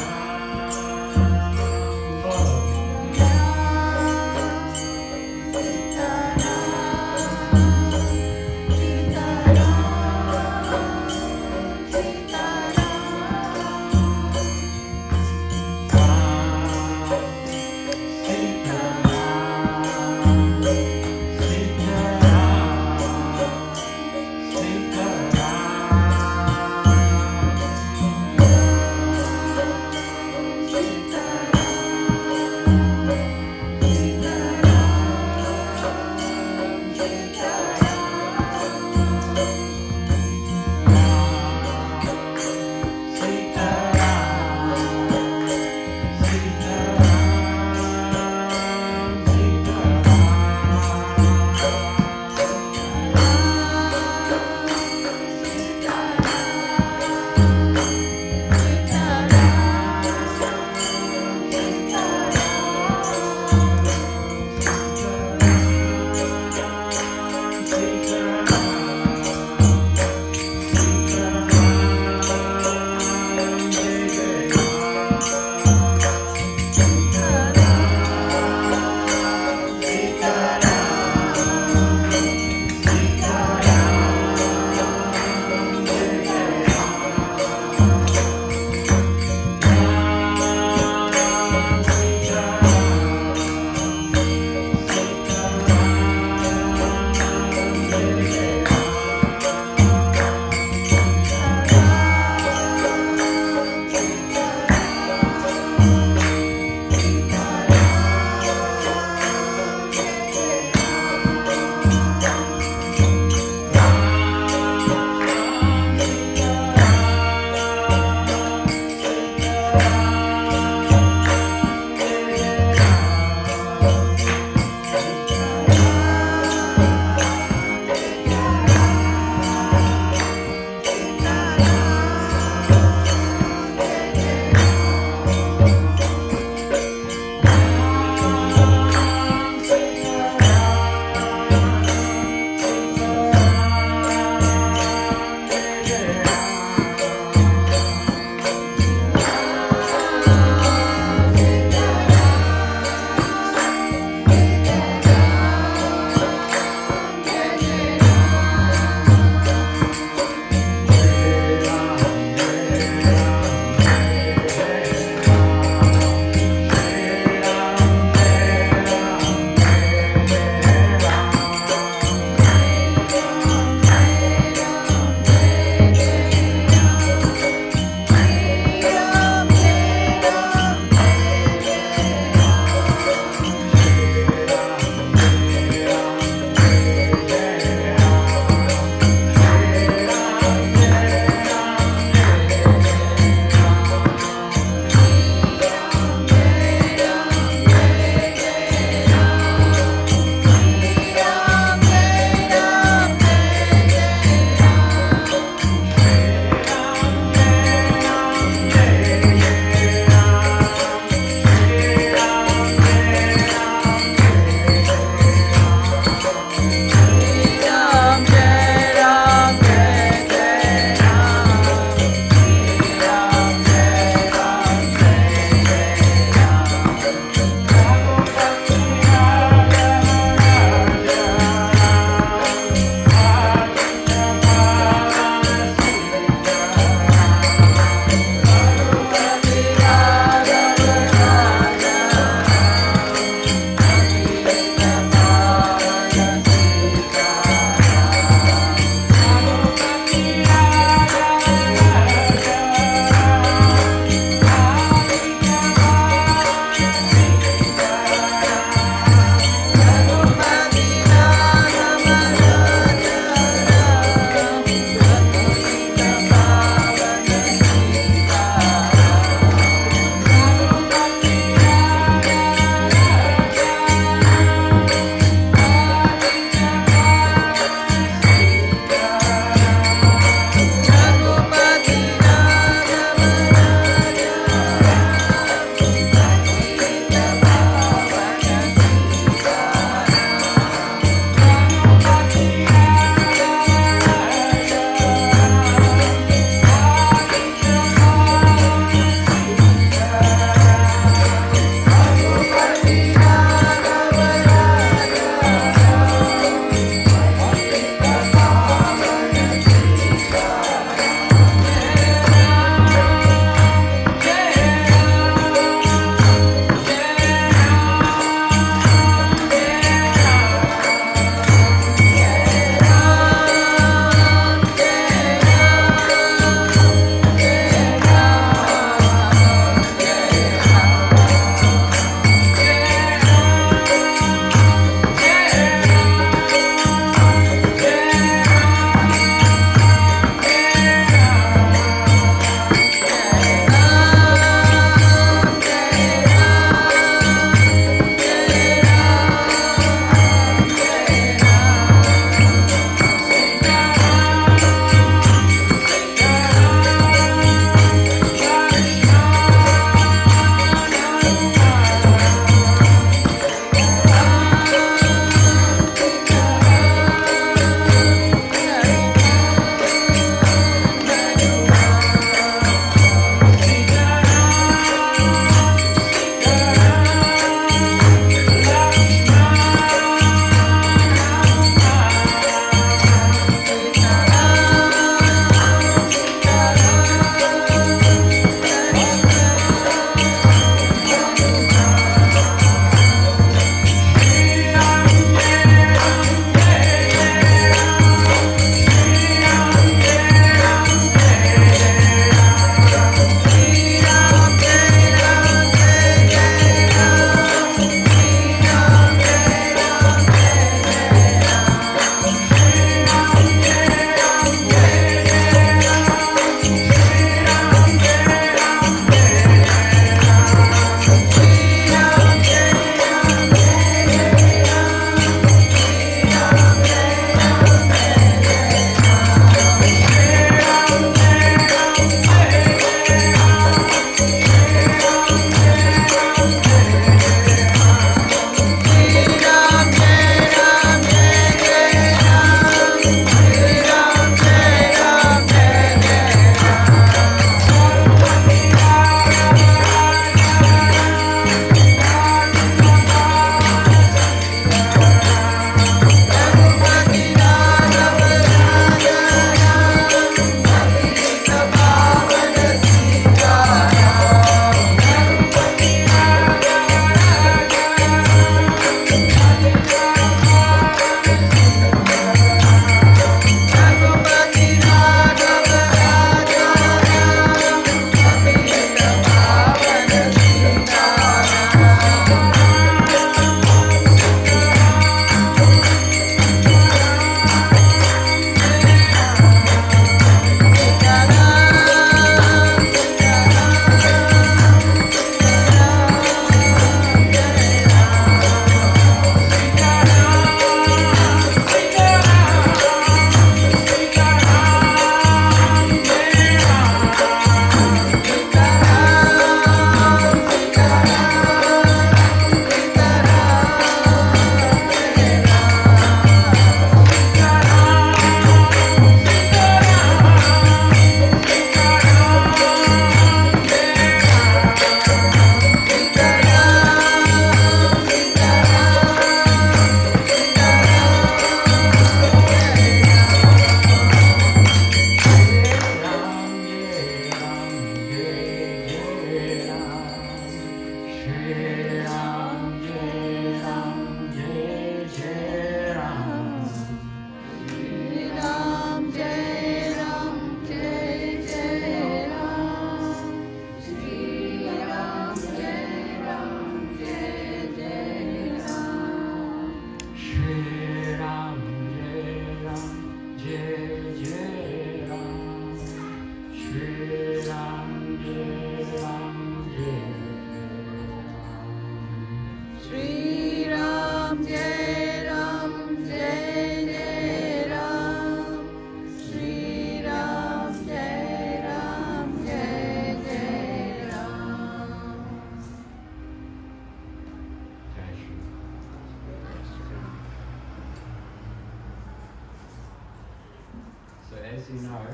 as you know,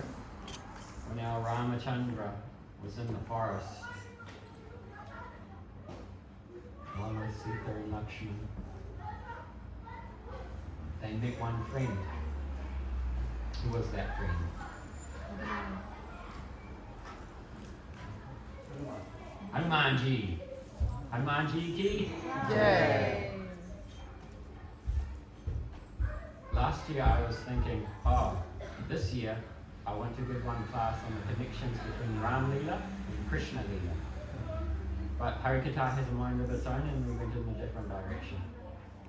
when our Ramachandra was in the forest, one was Sita and Lakshman. They met one friend. Who was that friend? Hanumanji. Hanumanji ki? Yay. Last year I was thinking, oh, this year I want to give one class on the connections between Ram Leela and Krishna Leela. But Harikatha has a mind of its own and we went in a different direction.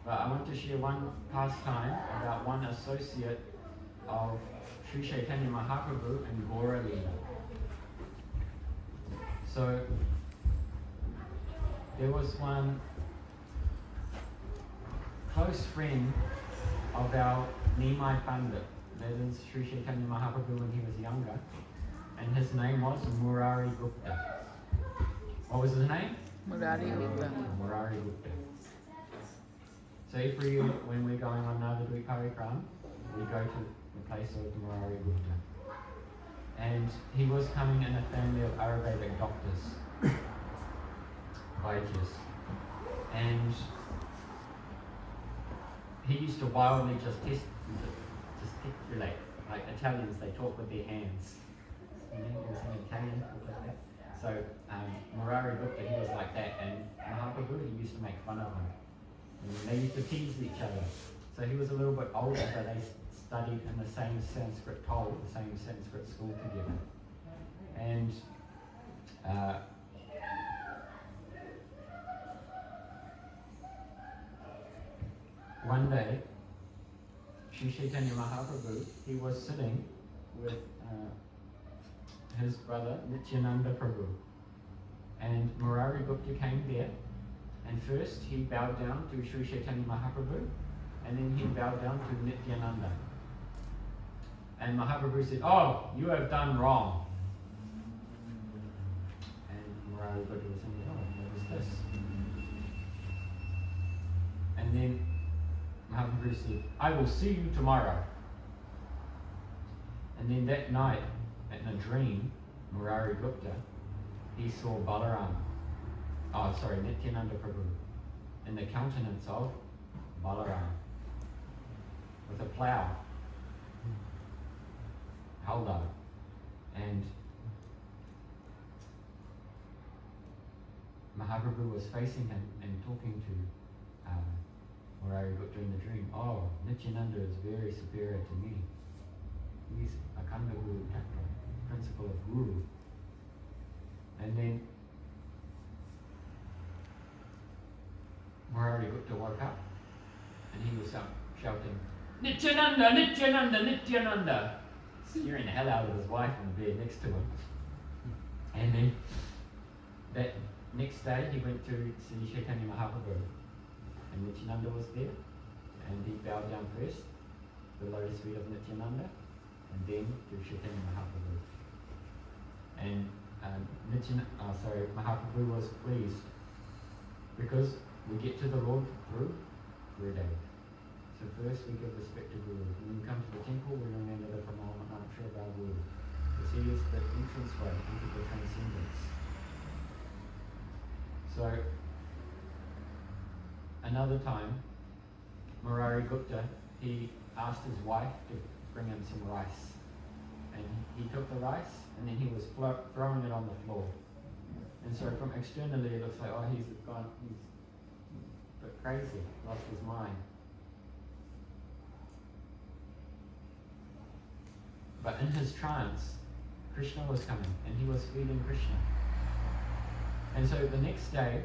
But I want to share one pastime about one associate of Sri Chaitanya Mahaprabhu and Gaura Leela. So there was one close friend of our Nimai Pandit, that is Sri Chaitanya Mahaprabhu when he was younger, and his name was Murari Gupta. What was his name? Murari Gupta. Murari Gupta. So every year when we're going on Navadvip Parikram, we go to the place of Murari Gupta. And he was coming in a family of Ayurvedic doctors, Vaidyas. And he used to wildly gesticulate, like Italians, they talk with their hands. You know, he was an Italian, talk like that. So Murari Gupta, he was like that, and Mahaprabhu, he used to make fun of him. And they used to tease each other. So he was a little bit older, but they studied in the same Sanskrit toll, the same Sanskrit school together. And one day, Sri Chaitanya Mahaprabhu, he was sitting with his brother Nityananda Prabhu. And Murari Gupta came there, and first he bowed down to Sri Chaitanya Mahaprabhu, and then he bowed down to Nityananda. And Mahaprabhu said, "Oh, you have done wrong." And Murari Gupta was saying, "Oh, what is this?" And then Mahaprabhu said, "I will see you tomorrow." And then that night, in a dream, Murari Gupta, he saw Nityananda Prabhu, in the countenance of Balaram, with a plough held out. And Mahaprabhu was facing him and talking to Murari Gupta in the dream. "Oh, Nityananda is very superior to me. He's Akhanda Guru Tattva, principle of Guru." And then Murari Gupta woke up and he was shouting, "Nityananda, Nityananda, Nityananda," scaring the hell out of his wife in the bed next to him. And then that next day he went to see Chaitanya Mahaprabhu, and Nityananda was there, and he bowed down first to the lotus feet of Nityananda, and then to Chaitanya Mahaprabhu. And Mahaprabhu was pleased because we get to the Lord through Gurudev. So first we give respect to Guru. When we come to the temple, we remember the Pranama Mantra of our Guru, because he is the entrance way into the transcendence. So another time, Murari Gupta, he asked his wife to bring him some rice. And he took the rice and then he was throwing it on the floor. And so from externally it looks like, oh, he's a bit crazy, lost his mind. But in his trance, Krishna was coming and he was feeding Krishna. And so the next day,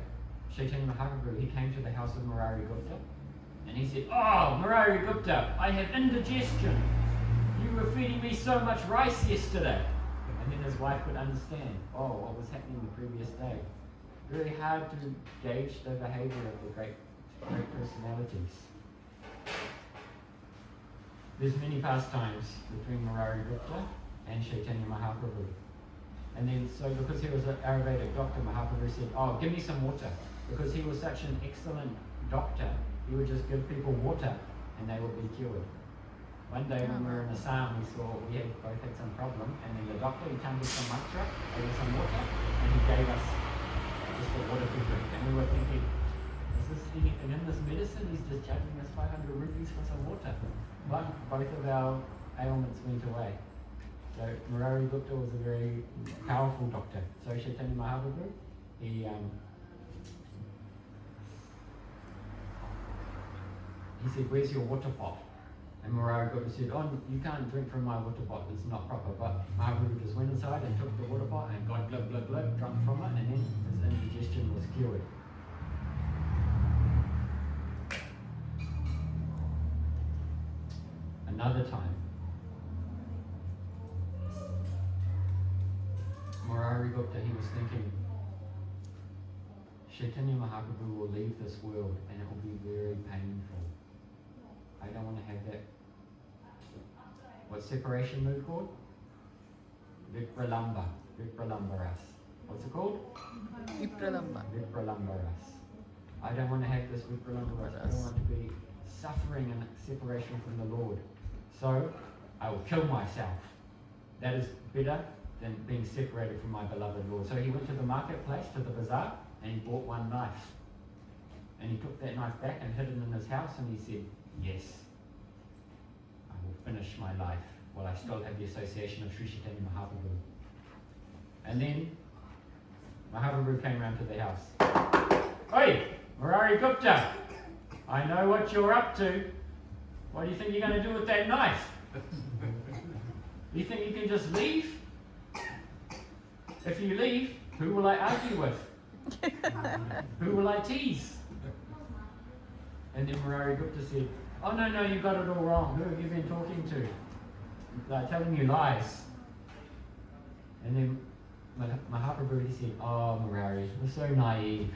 Chaitanya Mahaprabhu, he came to the house of Murari Gupta and he said, "Oh, Murari Gupta, I have indigestion. You were feeding me so much rice yesterday." And then his wife could understand, what was happening the previous day. Very hard to gauge the behavior of the great personalities. There's many pastimes between Murari Gupta and Chaitanya Mahaprabhu. And then, so because he was an Ayurvedic doctor, Mahaprabhu said, "Oh, give me some water." Because he was such an excellent doctor, he would just give people water and they would be cured. One day when we were in Assam, we had both had some problem, and then the doctor, he came with some mantra, gave us some water, and he gave us just the water to drink. And we were thinking, is this anything in this medicine? He's just charging us 500 rupees for some water. But both of our ailments went away. So Murari Gupta was a very powerful doctor. So Chaitanya Mahaprabhu, he said, where's your water pot? And Murari Gupta said, oh, you can't drink from my water pot, it's not proper. But Mahaprabhu just went inside and took the water pot and got glug, glug, glug, drunk from it, and then his indigestion was cured. Another time, Murari Gupta, he was thinking, Chaitanya Mahaprabhu will leave this world and it will be very painful. I don't want to have that. What's separation mood called? Vipralamba. Vipralambaras. What's it called? Vipralamba. Vipralambaras. I don't want to have this Vipralambaras. I don't want to be suffering and separation from the Lord. So I will kill myself. That is better than being separated from my beloved Lord. So he went to the marketplace, to the bazaar, and he bought one knife. And he took that knife back and hid it in his house, and he said, yes, I will finish my life while I still have the association of Sri Chaitanya Mahaprabhu. And then Mahaprabhu came round to the house. Oi, Murari Gupta, I know what you're up to. What do you think you're going to do with that knife? You think you can just leave? If you leave, who will I argue with? Who will I tease? And then Murari Gupta said, oh no, you got it all wrong. Who have you been talking to? They're telling you lies. And then Mahaprabhu, he said, oh Murari, you're so naive.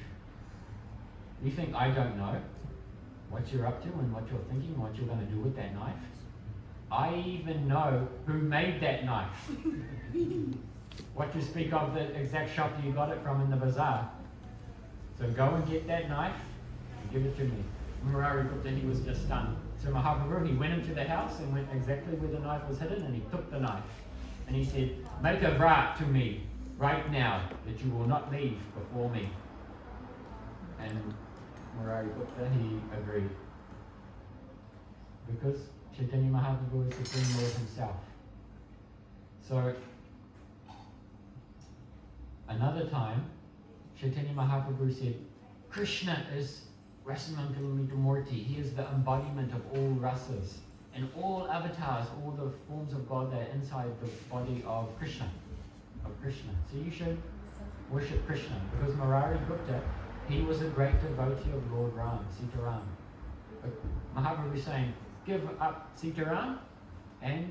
You think I don't know what you're up to and what you're thinking, what you're going to do with that knife? I even know who made that knife. What you speak of, the exact shop you got it from in the bazaar. So go and get that knife and give it to me. Murari Gupta, he was just stunned. So Mahaprabhu, he went into the house and went exactly where the knife was hidden, and he took the knife. And he said, make a vrat to me right now that you will not leave before me. And Murari Gupta, he agreed. Because Chaitanya Mahaprabhu is the Supreme Lord himself. So, another time, Chaitanya Mahaprabhu said, Krishna is Rasamangalamita He is the embodiment of all rasas. And all avatars, all the forms of God that are inside the body of Krishna. So you should worship Krishna. Because Murari Gupta, he was a great devotee of Lord Ram, Sitaram. But Mahaprabhu is saying, give up Sitaram and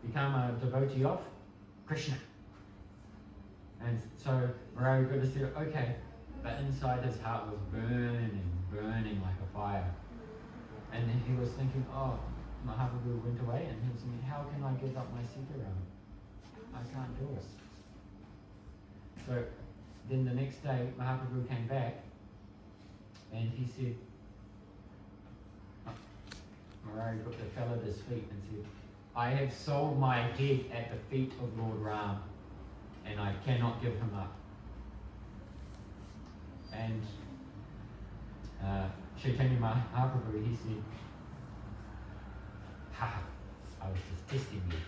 become a devotee of Krishna. And so Murari Gupta said, okay, but inside his heart was burning like a fire. And he was thinking, oh, Mahaprabhu went away, and he was thinking, how can I give up my Sitaram? I can't do it. So then the next day, Mahaprabhu came back, and he said, Murari Gupta fell at his feet and said, I have sold my head at the feet of Lord Ram, and I cannot give him up. And Chaitanya Mahaprabhu, he said, I was just testing you.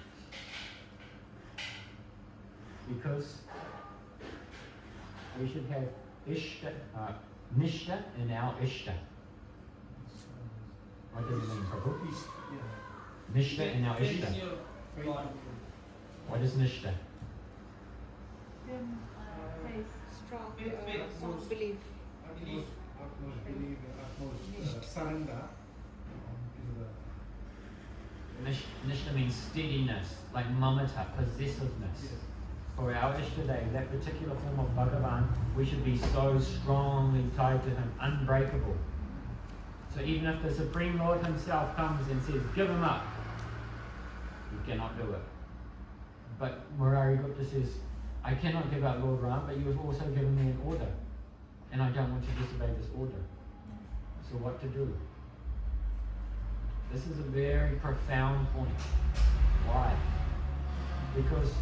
Because we should have Nishta in our Ishta. What does it mean, Prabhu? Nishta in our Where is Ishta. your God? What is Nishta? Strong Faith. strong belief. Utmost belief, utmost surrender to the Nishta means steadiness, like mamata, possessiveness. For our Ishta Day, that particular form of Bhagavan, we should be so strongly tied to him, unbreakable. So even if the Supreme Lord himself comes and says, give him up, you cannot do it. But Murari Gupta says, I cannot give up Lord Ram, but you have also given me an order. And I don't want to disobey this order. So what to do? This is a very profound point. Why? Because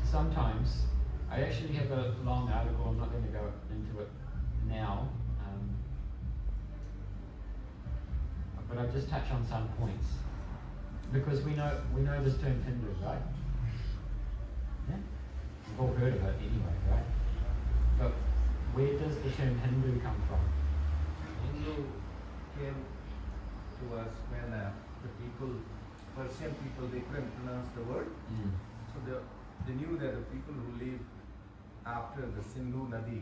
sometimes, I actually have a long article, I'm not going to go into it now, but I'll just touch on some points. Because we know this term Hindu, right? Yeah? We've all heard of it anyway, right? But where does the term Hindu come from? Hindu came to us when the people, Persian people, they couldn't pronounce the word. So they knew that the people who live after the Sindhu Nadi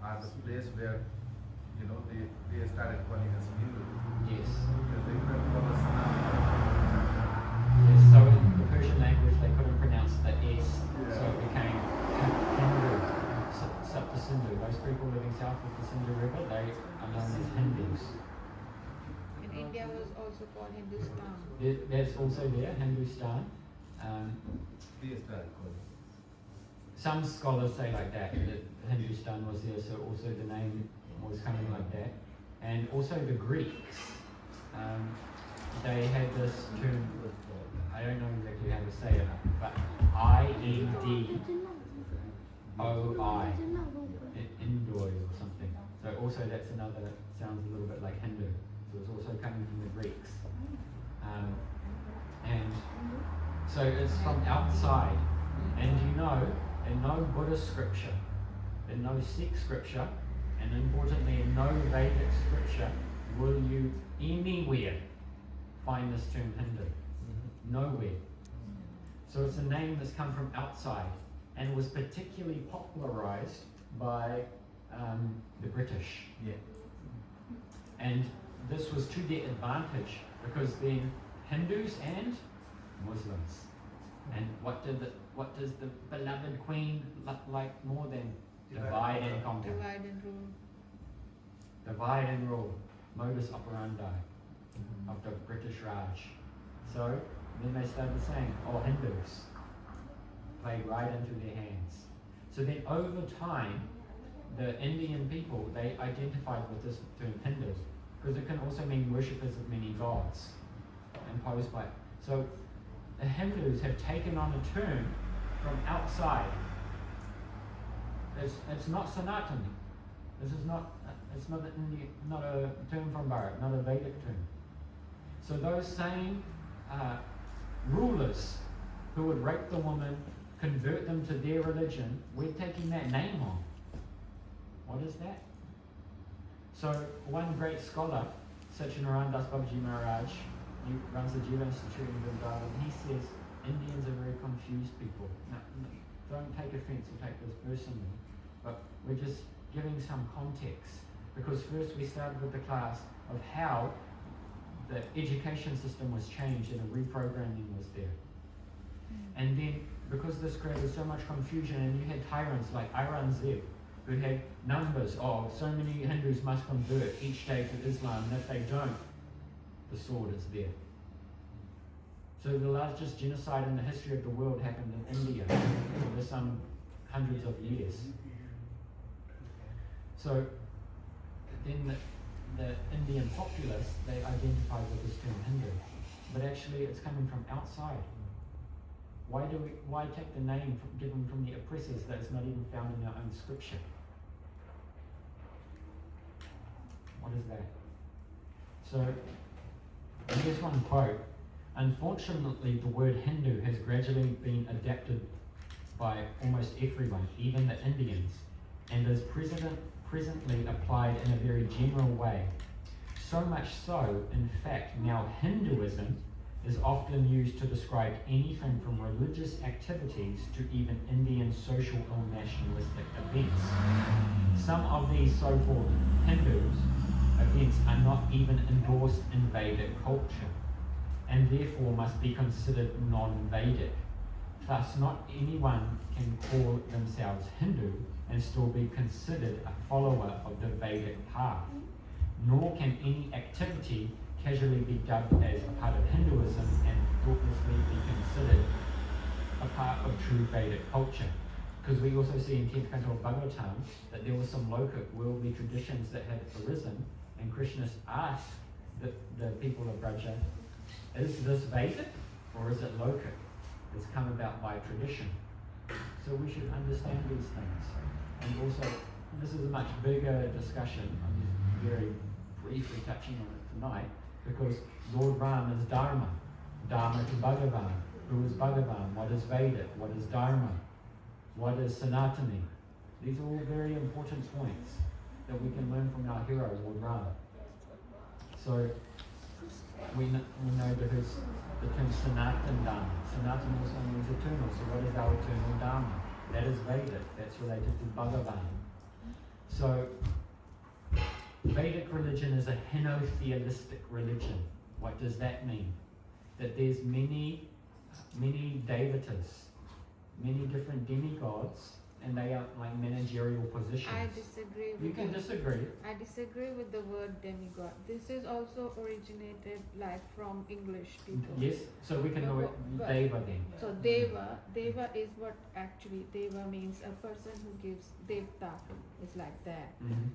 are the place where, they started calling us Hindu. Yes. Because they couldn't call us Sanatana. Yes, so in the Persian language they couldn't pronounce the S, so it became Hindu, Sapta Sindhu. Those people living south of the Sindhu River, they are known as Hindus. And India was also called Hindustan. That's also there, Hindustan. They started calling. Some scholars say like that Hindustan was there, so also the name was coming like that. And also the Greeks, they had this term, I don't know exactly how to say it, but I-N-D-O-I, Indoi or something. So also that's another, sounds a little bit like Hindu. So it's also coming from the Greeks. And so it's from outside. And in no Buddhist scripture, in no Sikh scripture, and importantly in no Vedic scripture, will you anywhere find this term Hindu. Nowhere. So it's a name that's come from outside and was particularly popularized by the British. Yeah. And this was to their advantage because then Hindus and Muslims. And what does the beloved Queen like more than divide and conquer? Divide and rule. Divide and rule. Modus operandi of the British Raj. So then they started saying, Hindus played right into their hands. So then over time, the Indian people, they identified with this term Hindu, because it can also mean worshippers of many gods, imposed by. So the Hindus have taken on a term from outside. It's not Sanatani. This is not. It's not not a term from Bharat, not a Vedic term. So those same rulers who would rape the woman, convert them to their religion, we're taking that name on. What is that? So one great scholar, Satyanarayana Das Babaji Maharaj, he runs the Jiva Institute in Vrindavan, he says Indians are very confused people. Now, don't take offense or take this personally, but we're just giving some context. Because first we started with the class of how the education system was changed and a reprogramming was there. And then because this created so much confusion, and you had tyrants like Aurangzeb, who had numbers of so many Hindus must convert each day to Islam, and if they don't, the sword is there. So the largest genocide in the history of the world happened in India over some hundreds of years. So then the Indian populace, they identified with this term Hindu, but actually it's coming from outside. Why take the name given from the oppressors that is not even found in our own scripture? What is that? So here's one quote. Unfortunately, the word Hindu has gradually been adapted by almost everyone, even the Indians, and is presently applied in a very general way. So much so, in fact, now Hinduism is often used to describe anything from religious activities to even Indian social or nationalistic events. Some of these so-called Hindus events are not even endorsed in Vedic culture, and therefore must be considered non-Vedic. Thus, not anyone can call themselves Hindu and still be considered a follower of the Vedic path, nor can any activity casually be dubbed as a part of Hinduism and thoughtlessly be considered a part of true Vedic culture. Because we also see in 10th canto of Bhagavatam that there were some Lokic worldly traditions that had arisen, and Krishna asked the people of Braja. Is this Vedic or is it Lokic? It's come about by tradition. So we should understand these things. And also, this is a much bigger discussion. I'm just very briefly touching on it tonight because Lord Ram is Dharma. Dharma to Bhagavan. Who is Bhagavan? What is Vedic? What is Dharma? What is Sanatani? These are all very important points that we can learn from our hero, Lord Ram. So we know that the term Sanatan Dharma. Sanatan also means eternal. So what is our eternal Dharma? That is Vedic. That's related to Bhagavan. So Vedic religion is a henotheistic religion. What does that mean? That there's many devatas, many different demigods, and they are like managerial positions. I disagree with You can the- disagree. I disagree with the word demigod. This is also originated like from English people. Yes, so we can know it But- Deva then. So Deva is what actually Deva means, a person who gives Devta. It's like that. Mm-hmm.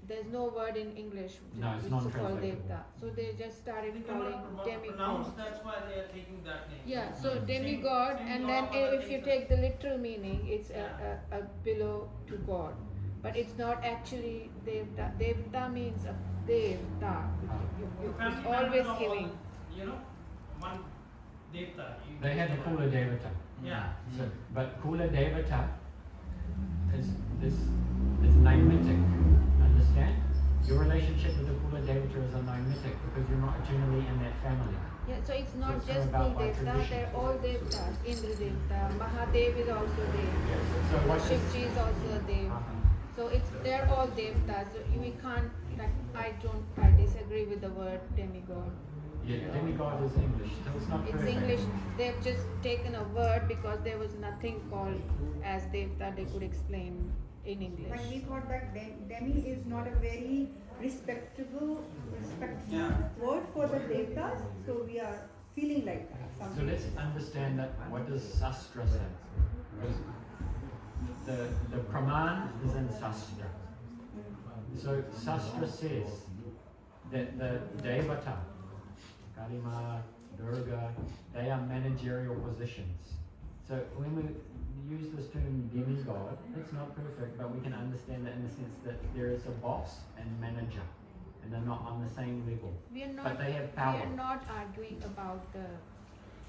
There's no word in English No, it's which is non-translatable. called Devta. So they just started They calling cannot demigod. pronounce, that's why they are taking that name. Yeah, so Mm. demigod, Same and law then of other if you things take the literal meaning, it's Yeah. a below to God. But it's not actually Devta. Devta means a Devta. It's Family always members of giving. all, you know, one Devta. They have the Kula Devata. Yeah. So, but Kula Devata is naimitic. Understand? Your relationship with the Kula Devata is a naimitic because you're not eternally in that family. Yeah, so it's So not it's just about Kul by Devta, tradition. they're all Devtas. Indra Devta, Mahadev is also Dev. Yes. So what is Shivji is also a Dev. So they're all Devtas. So we can't, like, I disagree with the word demigod. Yeah, demigod is English, so it's not It's perfect. English. They've just taken a word because there was nothing called as Devta they could explain in English. But we thought that demi is not a very respectful Yeah. word for the devtas, so we are feeling like that. So Something. let's understand that what does Sastra say? Because the Praman is in Sastra. So Sastra says that the Devata, Kalima, Durga, they are managerial positions. So when we use this term demigod, it's not perfect, but we can understand it in the sense that there is a boss and manager, and they're not on the same level. We are not. But they have We power. are not arguing about the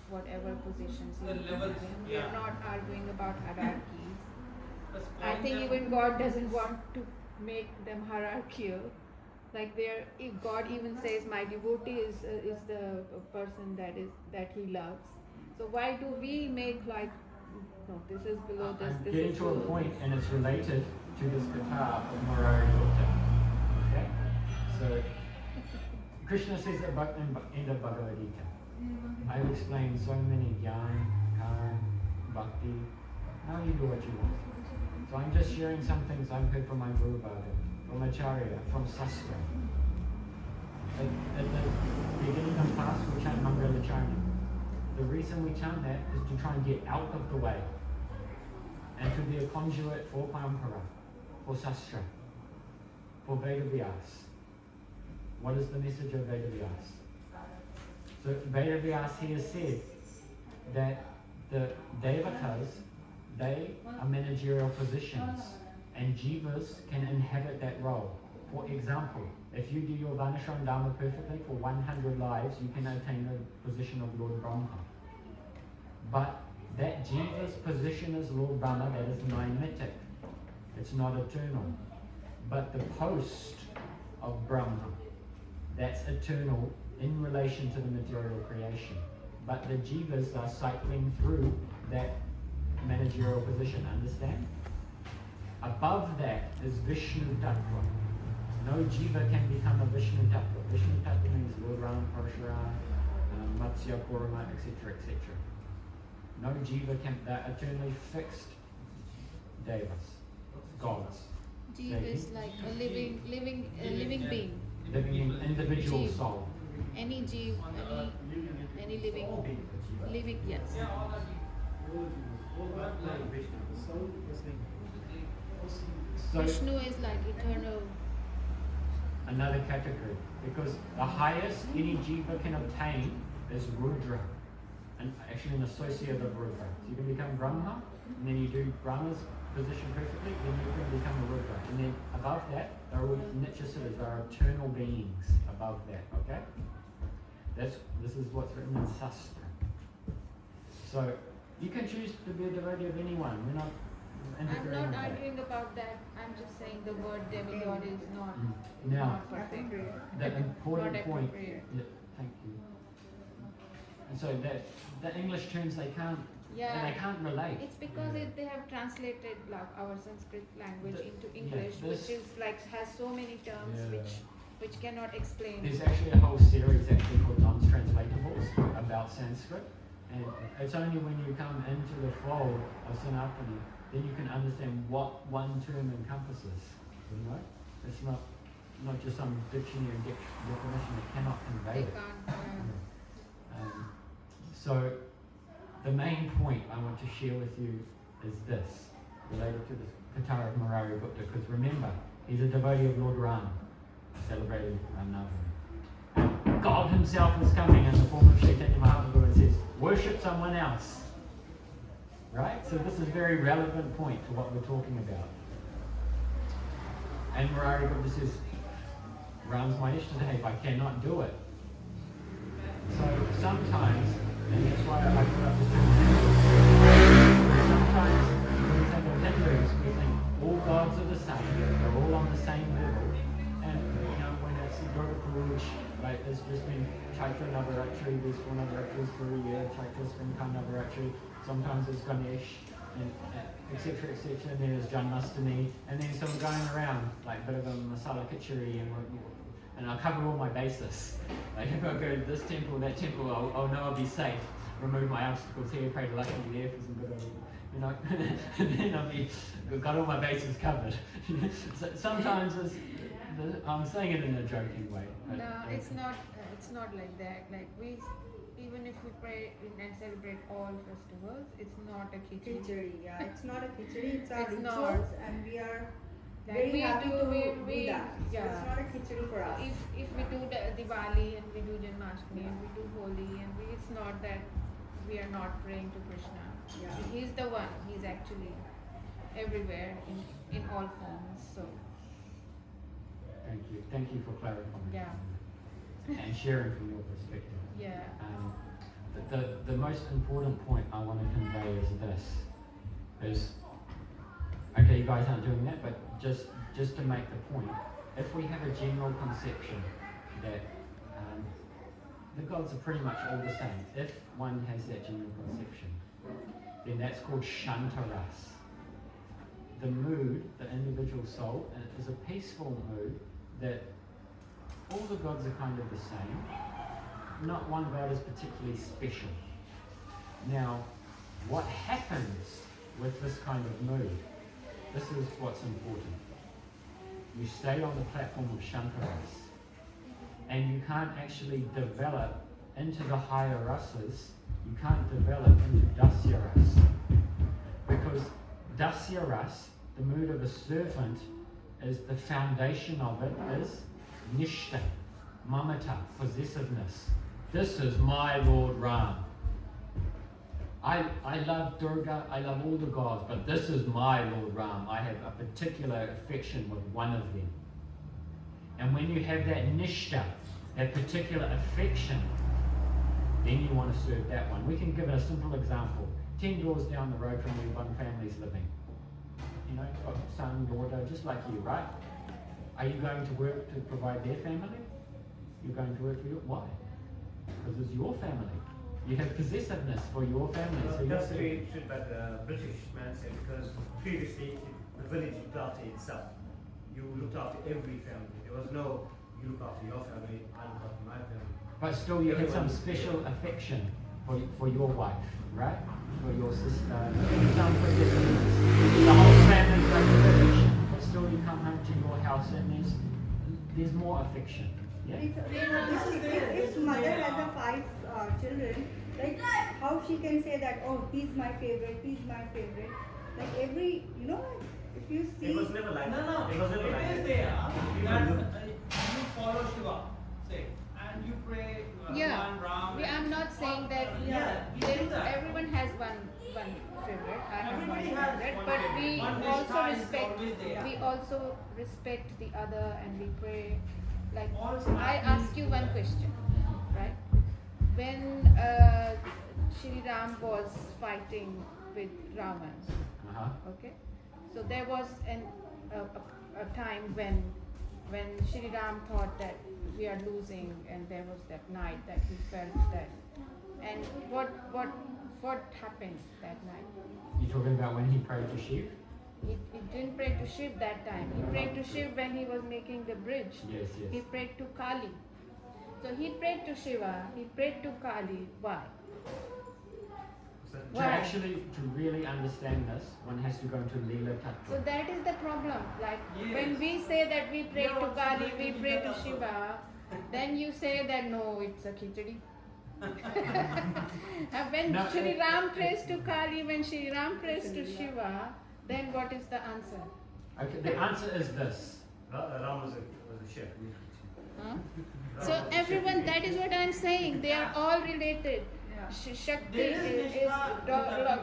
whatever positions. The you levels, give. We are yeah. not arguing about hierarchies. Just I calling think them- even God doesn't want to make them hierarchical. Like if God even says, "My devotee is the person that He loves." So why do we make like, no, this is below this. I'm This getting is to a below point, this. and it's related to this Katha of Murari Gupta. Okay? So, Krishna says at end of Bhagavad Gita, I've explained so many jnana, karma, bhakti. Now you do what you want. So I'm just sharing some things I've heard from my Guru Bhagavad, from Acharya, from Sastra. At the beginning of class, we chant Mangalacharya. The reason we chant that is to try and get out of the way and to be a conduit for Parampara, for Sastra, for Vedavyas. What is the message of Vedavyas? So Vedavyas here said that the Devatas, they are managerial positions and Jivas can inhabit that role. For example, if you do your Varnashram Dharma perfectly for 100 lives, you can attain the position of Lord Brahma. But that Jiva's position as Lord Brahma, that is naimitic. It's not eternal. But the post of Brahma, that's eternal in relation to the material creation. But the Jivas are cycling through that managerial position, understand? Above that is Vishnu Tattva. No Jiva can become a Vishnu Tattva. Vishnu Tattva means Lord Ram, Parshuram, Matsya, Kurma, etc., etc. No Jiva can, they're eternally fixed devas, gods. Jeev is like a living being. Living in individual Jeev. soul. Any Jeev, any living, yes. Yeah, all that. So, Vishnu is like eternal. another category, because the highest any jiva can obtain is Rudra, and actually an associate of Rudra. So you can become Brahma, and then you do Brahma's position perfectly, then you can become a Rudra. And then above that, there are Nityasiddhas, there are eternal beings above that, okay? This is what's written in Sastra. So you can choose to be a devotee of anyone. We're not I'm interfering not with that. arguing about that. I'm just saying the word demigod is not, Now, not perfect. the important Not point. appropriate. Yeah, thank you. And so that the English terms they can't Yeah. they can't relate. It's because they have translated like our Sanskrit language into English, this- which is like has so many terms which cannot explain. There's actually a whole series actually called Non-Translatables about Sanskrit, and it's only when you come into the fold of Sanatani then you can understand what one term encompasses. You know, it's not just some dictionary definition that cannot convey They it. can't. So the main point I want to share with you is this, related to this Katha of Murari Gupta, because remember, he's a devotee of Lord Ram, celebrated NAVAMI. God himself is coming in the form of Chaitanya Mahaprabhu and says, worship someone else. Right? So this is a very relevant point to what we're talking about. And Murari Gupta says, Ram's my Ishtadev, I cannot do it. So sometimes, and that's why I put up this term, sometimes when we think of Hindus, we think all gods are the same, they're all on the same level. And you know, when it's Durga Purush, like there's just been Chaitra Navaratri, there's 4 Navaratris per year, Chaitra Springkan Navaratri, sometimes there's Ganesh, and etc. etc. And then there's Janmashtami, and then so we're going around like a bit of a masala khichdi, and I'll cover all my bases. Like if I go to this temple, that temple, I'll know I'll be safe. Remove my obstacles here, pray to Lakshmi there for some good old, you know, and then I'll got all my bases covered. So sometimes I'm saying it in a joking way. No, it's not. It's not like that. Like even if we pray and celebrate all festivals, it's not a khichdi. Khichdi, yeah. It's not a khichdi, it's our It's not. rituals, and we are Like very we happy do- to we- do we- that. So yeah. it's not a khichdi for us. If we do the Diwali and we do Janmashtami and we do Holi and it's not that we are not praying to Krishna. Yeah. He's the one. He's actually everywhere in all forms. So Thank you for clarifying. Yeah. And sharing from your perspective. yeah. The most important point I want to convey is this: is okay, you guys aren't doing that, but just to make the point, if we have a general conception that the gods are pretty much all the same, if one has that general conception, then that's called Shantaras. The mood, the individual soul, is a peaceful mood that all the gods are kind of the same. Not one god is particularly special. Now, what happens with this kind of mood? This is what's important. You stay on the platform of Shankaras, and you can't actually develop into the higher rasas, you can't develop into Dasya ras. Because Dasya ras, the mood of a servant, is the foundation of it is Nishta, Mamata, possessiveness. This is my Lord Ram. I love Durga, I love all the gods, but this is my Lord Ram. I have a particular affection with one of them. And when you have that nishta, that particular affection, then you want to serve that one. We can give it a simple example. 10 doors down the road from where one family's living. You know, got son, daughter, just like you, right? Are you going to work to provide their family? You're going to work for your, why? Because it's your family. You have possessiveness for your family. So you're That's serving. created by the British mindset, because previously the village looked after itself. You looked after every family. There was no, you look after your family, I look after my family. But still you have some special affection for your wife, right? For your sister, some possessiveness. The whole family's like a village, but still you come home to your house and there's more affection. Yeah? If mother has a 5 children, like how she can say that, oh, he's my favorite, Like every, you know, if you see. It was never like No, that. no, It was never like it is that. there that People you follow Shiva, say, and you pray Yeah. Hanuman, Ram. I'm not saying that Yeah, we do that. everyone has one favorite. I have one Everybody has favorite, one but favorite. we One also Nishtha is respect. always there. We also respect the other, and we pray. Like Also, I ask you one question, right? When Shri Ram was fighting with Ravan, okay, so there was a time when Shri Ram thought that we are losing, and there was that night that he felt that. And what happened that night? You're talking about when he prayed to Shiv? He didn't pray to Shiv that time. He prayed to Shiv when he was making the bridge. Yes, yes. He prayed to Kali. So he prayed to Shiva, he prayed to Kali. Why? To Why? actually, to really understand this, one has to go into Leela Tattva. So that is the problem. Like Yes. when we say that we pray Yeah, to also Kali, like we to pray get to up. Shiva, then you say that no, it's a khichdi. When No, Shri Ram prays to Kali, when Shri Ram prays to Shiva, then what is the answer? Okay, the answer is this. Ram was a chef. Huh? So everyone, that is what I am saying. They are all related. Shakti There is is Nishtha,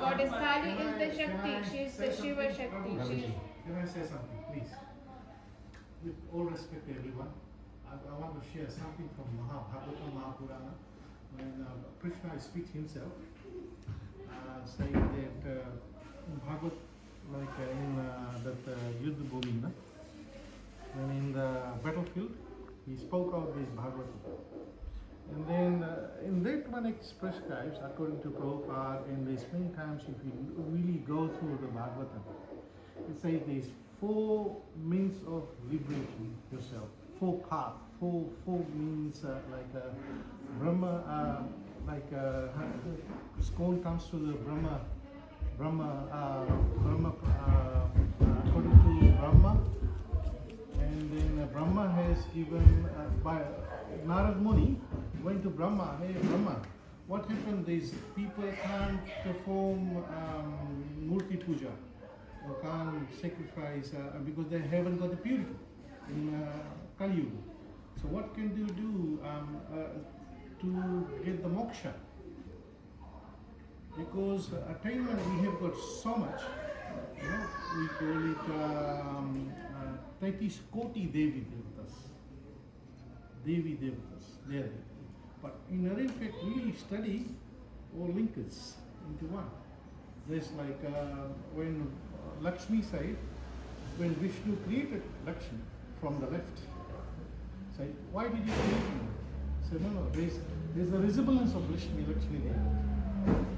goddess Kali is the Can Shakti. I She is say the Shiva something? Shakti. Babaji. She is Can I say something, please? With all respect to everyone, I want to share something from Mahabharata, Mahapurana, when Krishna speaks himself, saying that in Bhagavad, like in that Yuddha Bhumi, when in the battlefield, he spoke out this Bhagavatam. And then in that one prescribes, according to Prabhupada, and there's many times if you really go through the Bhagavatam, it says there's 4 means of liberating yourself, 4 paths, 4 means like Brahma, Scone comes to the Brahma, according to Brahma, and then Brahma has given by Narad Muni went to Brahma. Hey Brahma, what happened? These people can't perform Murti Puja or can't sacrifice because they haven't got the purity in Kali Yuga. So what can you do to get the moksha? Because attainment we have got so much. You know, we call it Taitis Koti Devi Devatas. Devi Devatas, they are there. But in real fact, we study all linkers into one. There's like when Lakshmi said, when Vishnu created Lakshmi from the left, said, why did you create him? Said, no, there's a resemblance of Lakshmi there.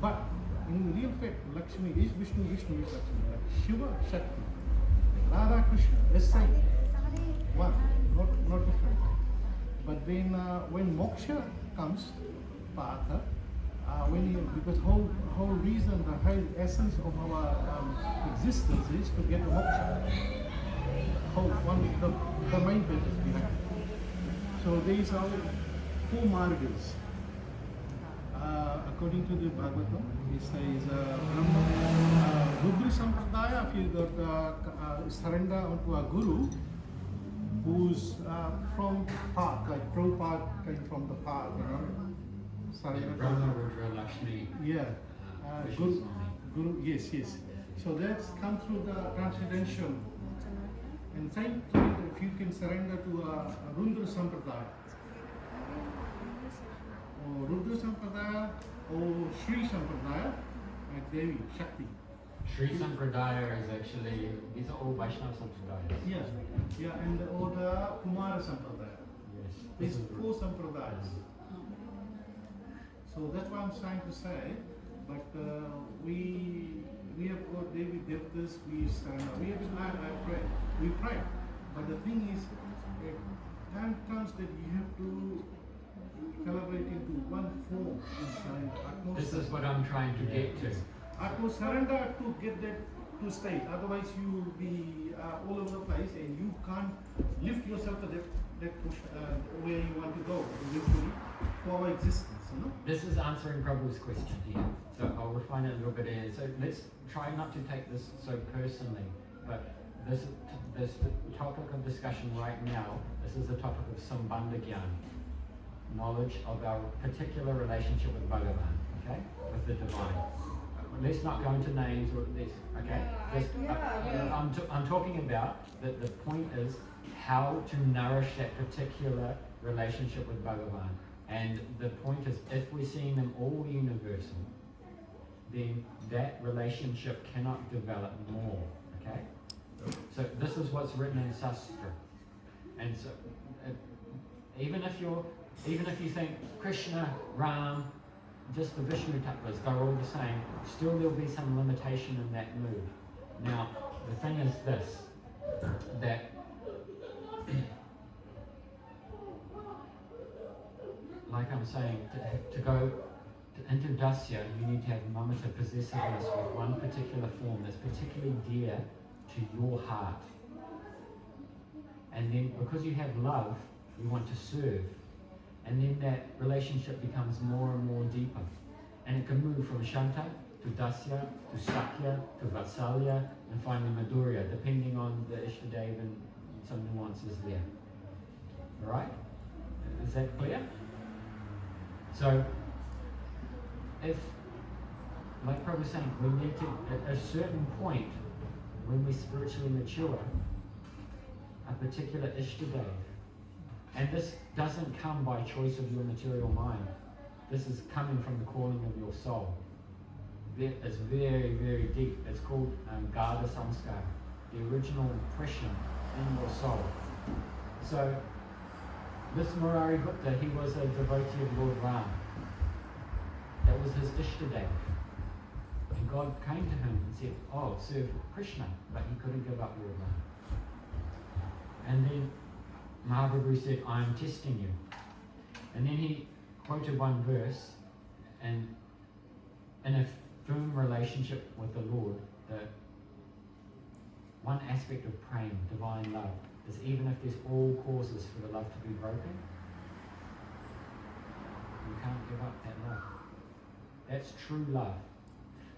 But in real fact, Lakshmi is Vishnu, Vishnu is Lakshmi. Like Shiva, Shakti. Radha, Krishna, the same. One, not different. But then when moksha comes, Partha, because whole reason, the whole essence of our existence is to get the moksha. The main purpose behind it. So these are 4 margas. According to the Bhagavatam, it says Rudra Sampradaya, if you got surrender onto a guru who's from path, like Prabhupada came from the path, you know. Surrender to Brahma, Rudra, Lakshmi. yeah. Vishnu Guru, yes. So that's come through the transcendental. And same thing, if you can surrender to a Rudra Sampradaya, or Rudra Sampradaya, or Sri Sampradaya, like Devi, Shakti. Sri Sampradaya is actually, these are all Vaishnava Sampradayas. Yeah, and or the Kumara Sampradaya. Yes. These 4 Sampradayas. So that's what I'm trying to say. But we have got Devi Devtas, we pray. But the thing is, time comes that you have to collaborate into one form inside. This is what I'm trying to get to. Atmo surrender to get that to state. Otherwise, you will be all over the place, and you can't lift yourself to that push where you want to go eventually for our existence. You know. This is answering Prabhu's question here. So I'll find it a little bit easier. So let's try not to take this so personally, but this topic of discussion right now, this is the topic of Sambandha Gyan, knowledge of our particular relationship with Bhagavan, okay, with the divine. Let's not go into names or this, okay? I'm talking about that the point is how to nourish that particular relationship with Bhagavan. And the point is, if we're seeing them all universal, then that relationship cannot develop more, okay? So this is what's written in Shastra. And so, even if you think Krishna, Ram, just the Vishnu tattvas, they're all the same, still there'll be some limitation in that move. Now, the thing is this, that like I'm saying, to go into Dasya, you need to have mamata, possessiveness with one particular form that's particularly dear to your heart. And then because you have love, you want to serve. And then that relationship becomes more and more deeper. And it can move from Shanta to Dasya, to Sakya, to Vatsalya, and finally Madhurya, depending on the Ishtadev and some nuances there. Alright? Is that clear? So, if, like Prabhu was saying, we need to, at a certain point, when we spiritually mature, a particular Ishtadev, and this doesn't come by choice of your material mind. This is coming from the calling of your soul. It's very, very deep. It's called Gada Samskar, the original impression in your soul. So, this Murari Gupta, he was a devotee of Lord Ram. That was his Ishtadev. And God came to him and said, oh, serve Krishna, but he couldn't give up Lord Ram. And then Mahaprabhu said, I am testing you. And then he quoted one verse, and in a firm relationship with the Lord, the one aspect of praying, divine love, is even if there's all causes for the love to be broken, you can't give up that love. That's true love.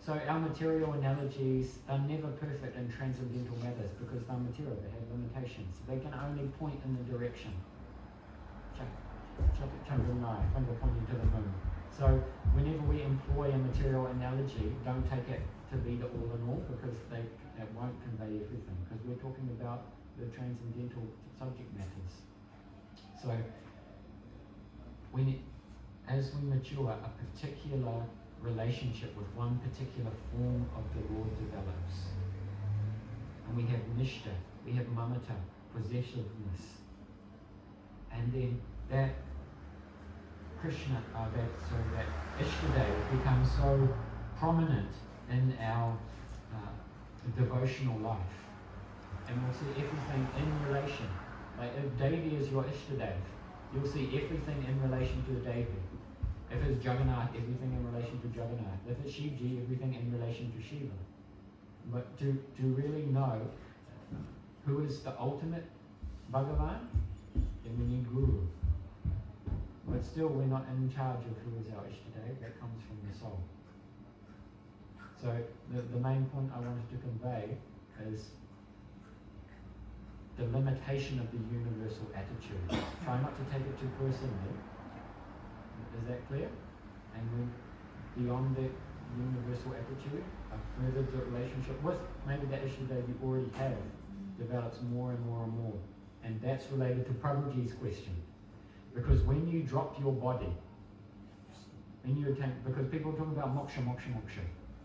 So our material analogies are never perfect in transcendental matters because they're material, they have limitations. They can only point in the direction. Chandranai, finger pointing to the moon. So whenever we employ a material analogy, don't take it to be the all in all because it won't convey everything because we're talking about the transcendental subject matters. So as we mature, a particular relationship with one particular form of the Lord develops. And we have nishta, we have mamata, possessiveness. And then that Krishna, that Ishtadev becomes so prominent in our devotional life. And we'll see everything in relation. Like if Devi is your Ishtadev, you'll see everything in relation to the Devi. If it's Jagannath, everything in relation to Jagannath. If it's Shivji, everything in relation to Shiva. But to really know who is the ultimate Bhagavan, then we need Guru. But still, we're not in charge of who is our Ishtadev. That comes from the soul. So the main point I wanted to convey is the limitation of the universal attitude. Try not to take it too personally. Is that clear? And when beyond that universal attitude, a further relationship with maybe that issue that you already have develops more and more and more. And that's related to Prabhuji's question. Because when you drop your body, and you attain, because people talk about moksha.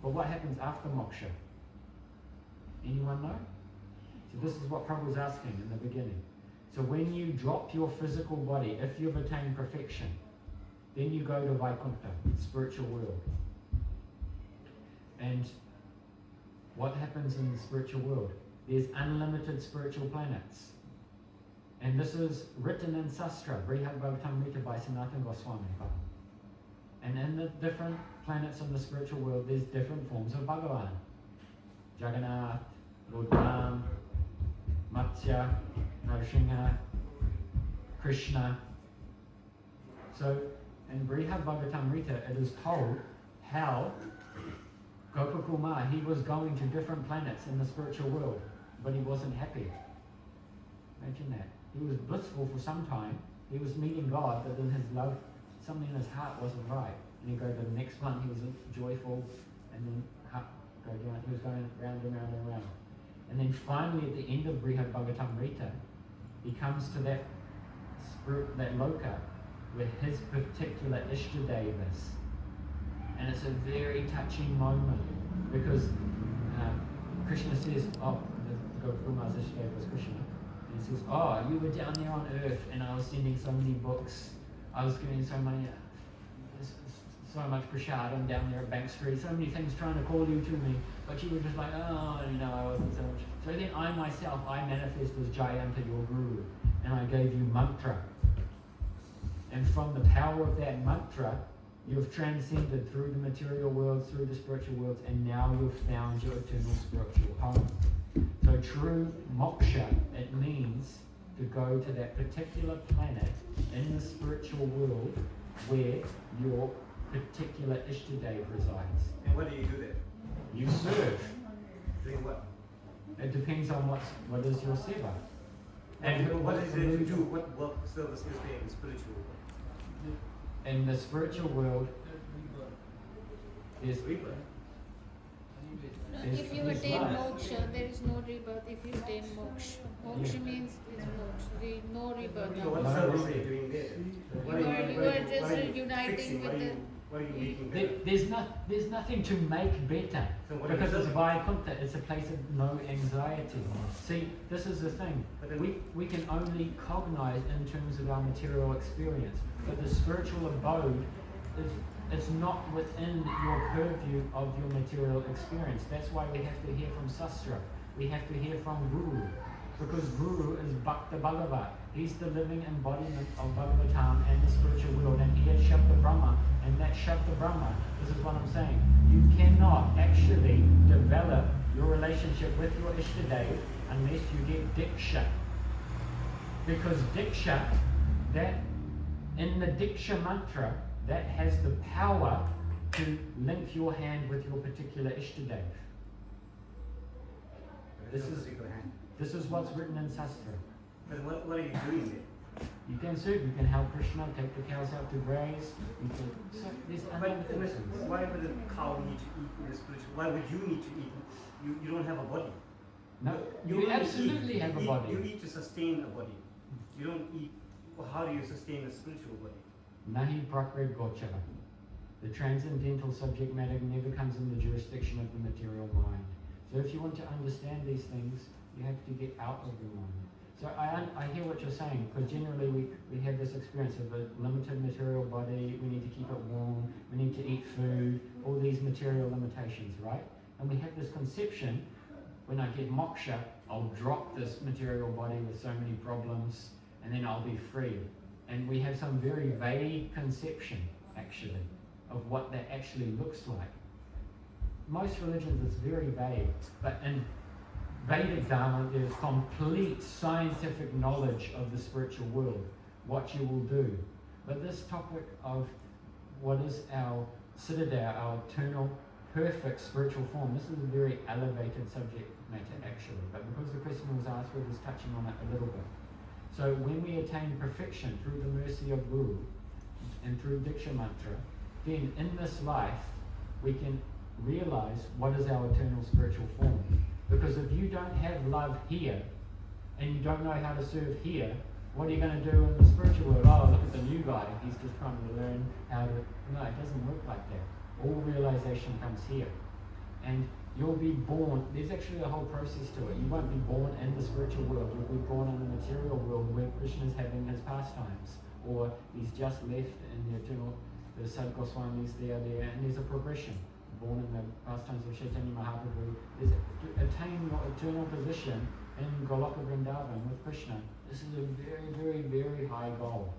But what happens after moksha? Anyone know? So this is what Prabhu was asking in the beginning. So when you drop your physical body, if you've attained perfection, then you go to Vaikuntha, spiritual world. And what happens in the spiritual world? There's unlimited spiritual planets. And this is written in Sastra, Brihad Bhagavatamrita by Sanatana Goswami. And in the different planets of the spiritual world, there's different forms of Bhagavan. Jagannath, Lord Ram, Matsya, Narasimha, Krishna. So in Brihad Bhagavatamrita, it is told how Gopakuma, he was going to different planets in the spiritual world, but he wasn't happy. Imagine that. He was blissful for some time. He was meeting God, but in his love, something in his heart wasn't right. And he go to the next one, he was joyful, and then he was going round and round and round. And then finally, at the end of Brihad Bhagavatamrita, he comes to that spirit, that loka, where his particular Ishtadev is. And it's a very touching moment, because Krishna says, oh, Gokuma's Ishtadev was Krishna. And he says, oh, you were down there on earth, and I was sending so many books. I was giving so much prashadam down there at Bank Street, so many things trying to call you to me, but you were just like, oh, I wasn't so much. So then I myself, I manifest as Jayanta, your guru, and I gave you mantra. And from the power of that mantra, you've transcended through the material world, through the spiritual worlds, and now you've found your eternal spiritual home. So true moksha, it means to go to that particular planet in the spiritual world where your particular Ishtadev resides. And what do you do there? You serve. Doing what? It depends on what is your seva. And what is it you do? What work service is there in spiritual world? In the spiritual world, is Rebirth. No, Is- if you is attain life. moksha, there is no rebirth. If you attain moksha, moksha Yeah. means is moksha. There is no rebirth. So what No, service no. are you doing there? What You are just what are you uniting fixing? with the. What are you making better? there's nothing to make better, So what are you because it's serving? Vaikuntha, it's a place of no anxiety. See, this is the thing. But then- We can only cognize in terms of our material experience, but the spiritual abode it's not within your purview of your material experience. That's why we have to hear from Sastra. We have to hear from Guru, because Guru is Bhakta Bhagavat. He's the living embodiment of Bhagavatam and the spiritual world, and he is Shabda Brahma, and that Shabda Brahma, this is what I'm saying, you cannot actually develop your relationship with your Ishtadev unless you get Diksha. Because Diksha, that in the Diksha mantra, that has the power to link your hand with your particular Ishtadev. This is- particular hand. This is what's written in Sastra. But what are you doing there? You can serve, you can help Krishna, take the cows out to graze, you can, so there's But unlimited things. why would a cow need to eat in the spiritual? Why would you need to eat? You don't have a body. No, you only absolutely eat. have a You body. eat to sustain a body. You don't eat. Well, how do you sustain a spiritual body? Nahi prakrit gochara. The transcendental subject matter never comes in the jurisdiction of the material mind. So if you want to understand these things, you have to get out of your mind. So I hear what you're saying, because generally we have this experience of a limited material body, we need to keep it warm, we need to eat food, all these material limitations, right? And we have this conception, when I get moksha, I'll drop this material body with so many problems, and then I'll be free. And we have some very vague conception, actually, of what that actually looks like. Most religions, it's very vague, but in Vedic Dharma, there's complete scientific knowledge of the spiritual world, what you will do. But this topic of what is our siddhada, our eternal, perfect spiritual form, this is a very elevated subject matter, actually. But because the question was asked, we're just touching on it a little bit. So when we attain perfection through the mercy of Guru and through Diksha Mantra, then in this life we can realize what is our eternal spiritual form. Because if you don't have love here and you don't know how to serve here, what are you going to do in the spiritual world? Oh, look at the new guy, he's just trying to learn how to... No, it doesn't work like that. All realization comes here. And you'll be born, there's actually a whole process to it. You won't be born in the spiritual world, you'll be born in the material world where Krishna's having his pastimes, or he's just left in the eternal, the Sad Goswamis, they are there, and there's a progression. Born in the pastimes of Chaitanya Mahaprabhu, is to attain your eternal position in Goloka Vrindavan with Krishna. This is a very, very, very high goal.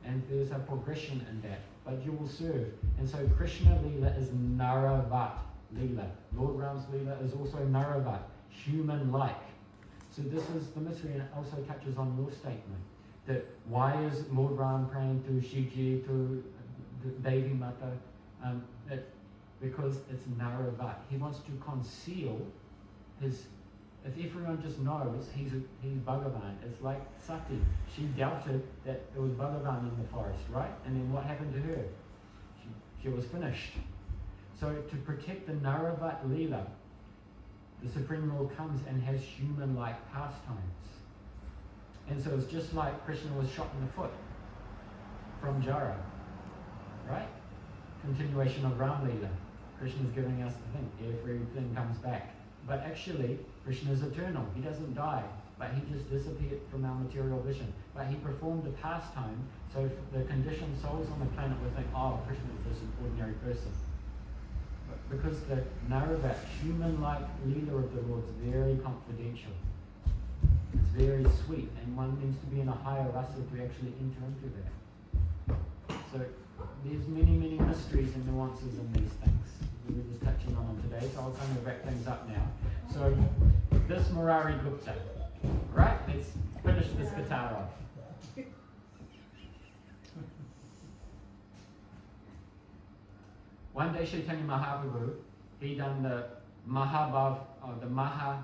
And there's a progression in that, but you will serve. And so Krishna Lila is Naravat Lila. Lord Ram's Lila is also Naravat, human-like. So this is the mystery, and it also touches on your statement, that why is Lord Ram praying to Shiji, to Devi Mata? because it's Naravat. He wants to conceal his. If everyone just knows he's Bhagavan, it's like Sati. She doubted that it was Bhagavan in the forest, right? And then what happened to her? She was finished. So to protect the Naravat Leela, the Supreme Lord comes and has human-like pastimes. And so it's just like Krishna was shot in the foot from Jara, right? Continuation of Ram Leela. Krishna's giving us the thing, everything comes back. But actually, Krishna is eternal. He doesn't die, but he just disappeared from our material vision. But he performed a pastime, so the conditioned souls on the planet would think, oh, Krishna is just an ordinary person. But because the Naravat, human-like leader of the Lord, is very confidential. It's very sweet, and one needs to be in a higher rasa to actually enter into that. So there's many, many mysteries and nuances in these things. We were just touching on them today, so I'll kind of wrap things up now. So this Murari Gupta, right? Let's finish this guitar off. One day Chaitanya Mahaprabhu, he done the Mahabhav, or the Maha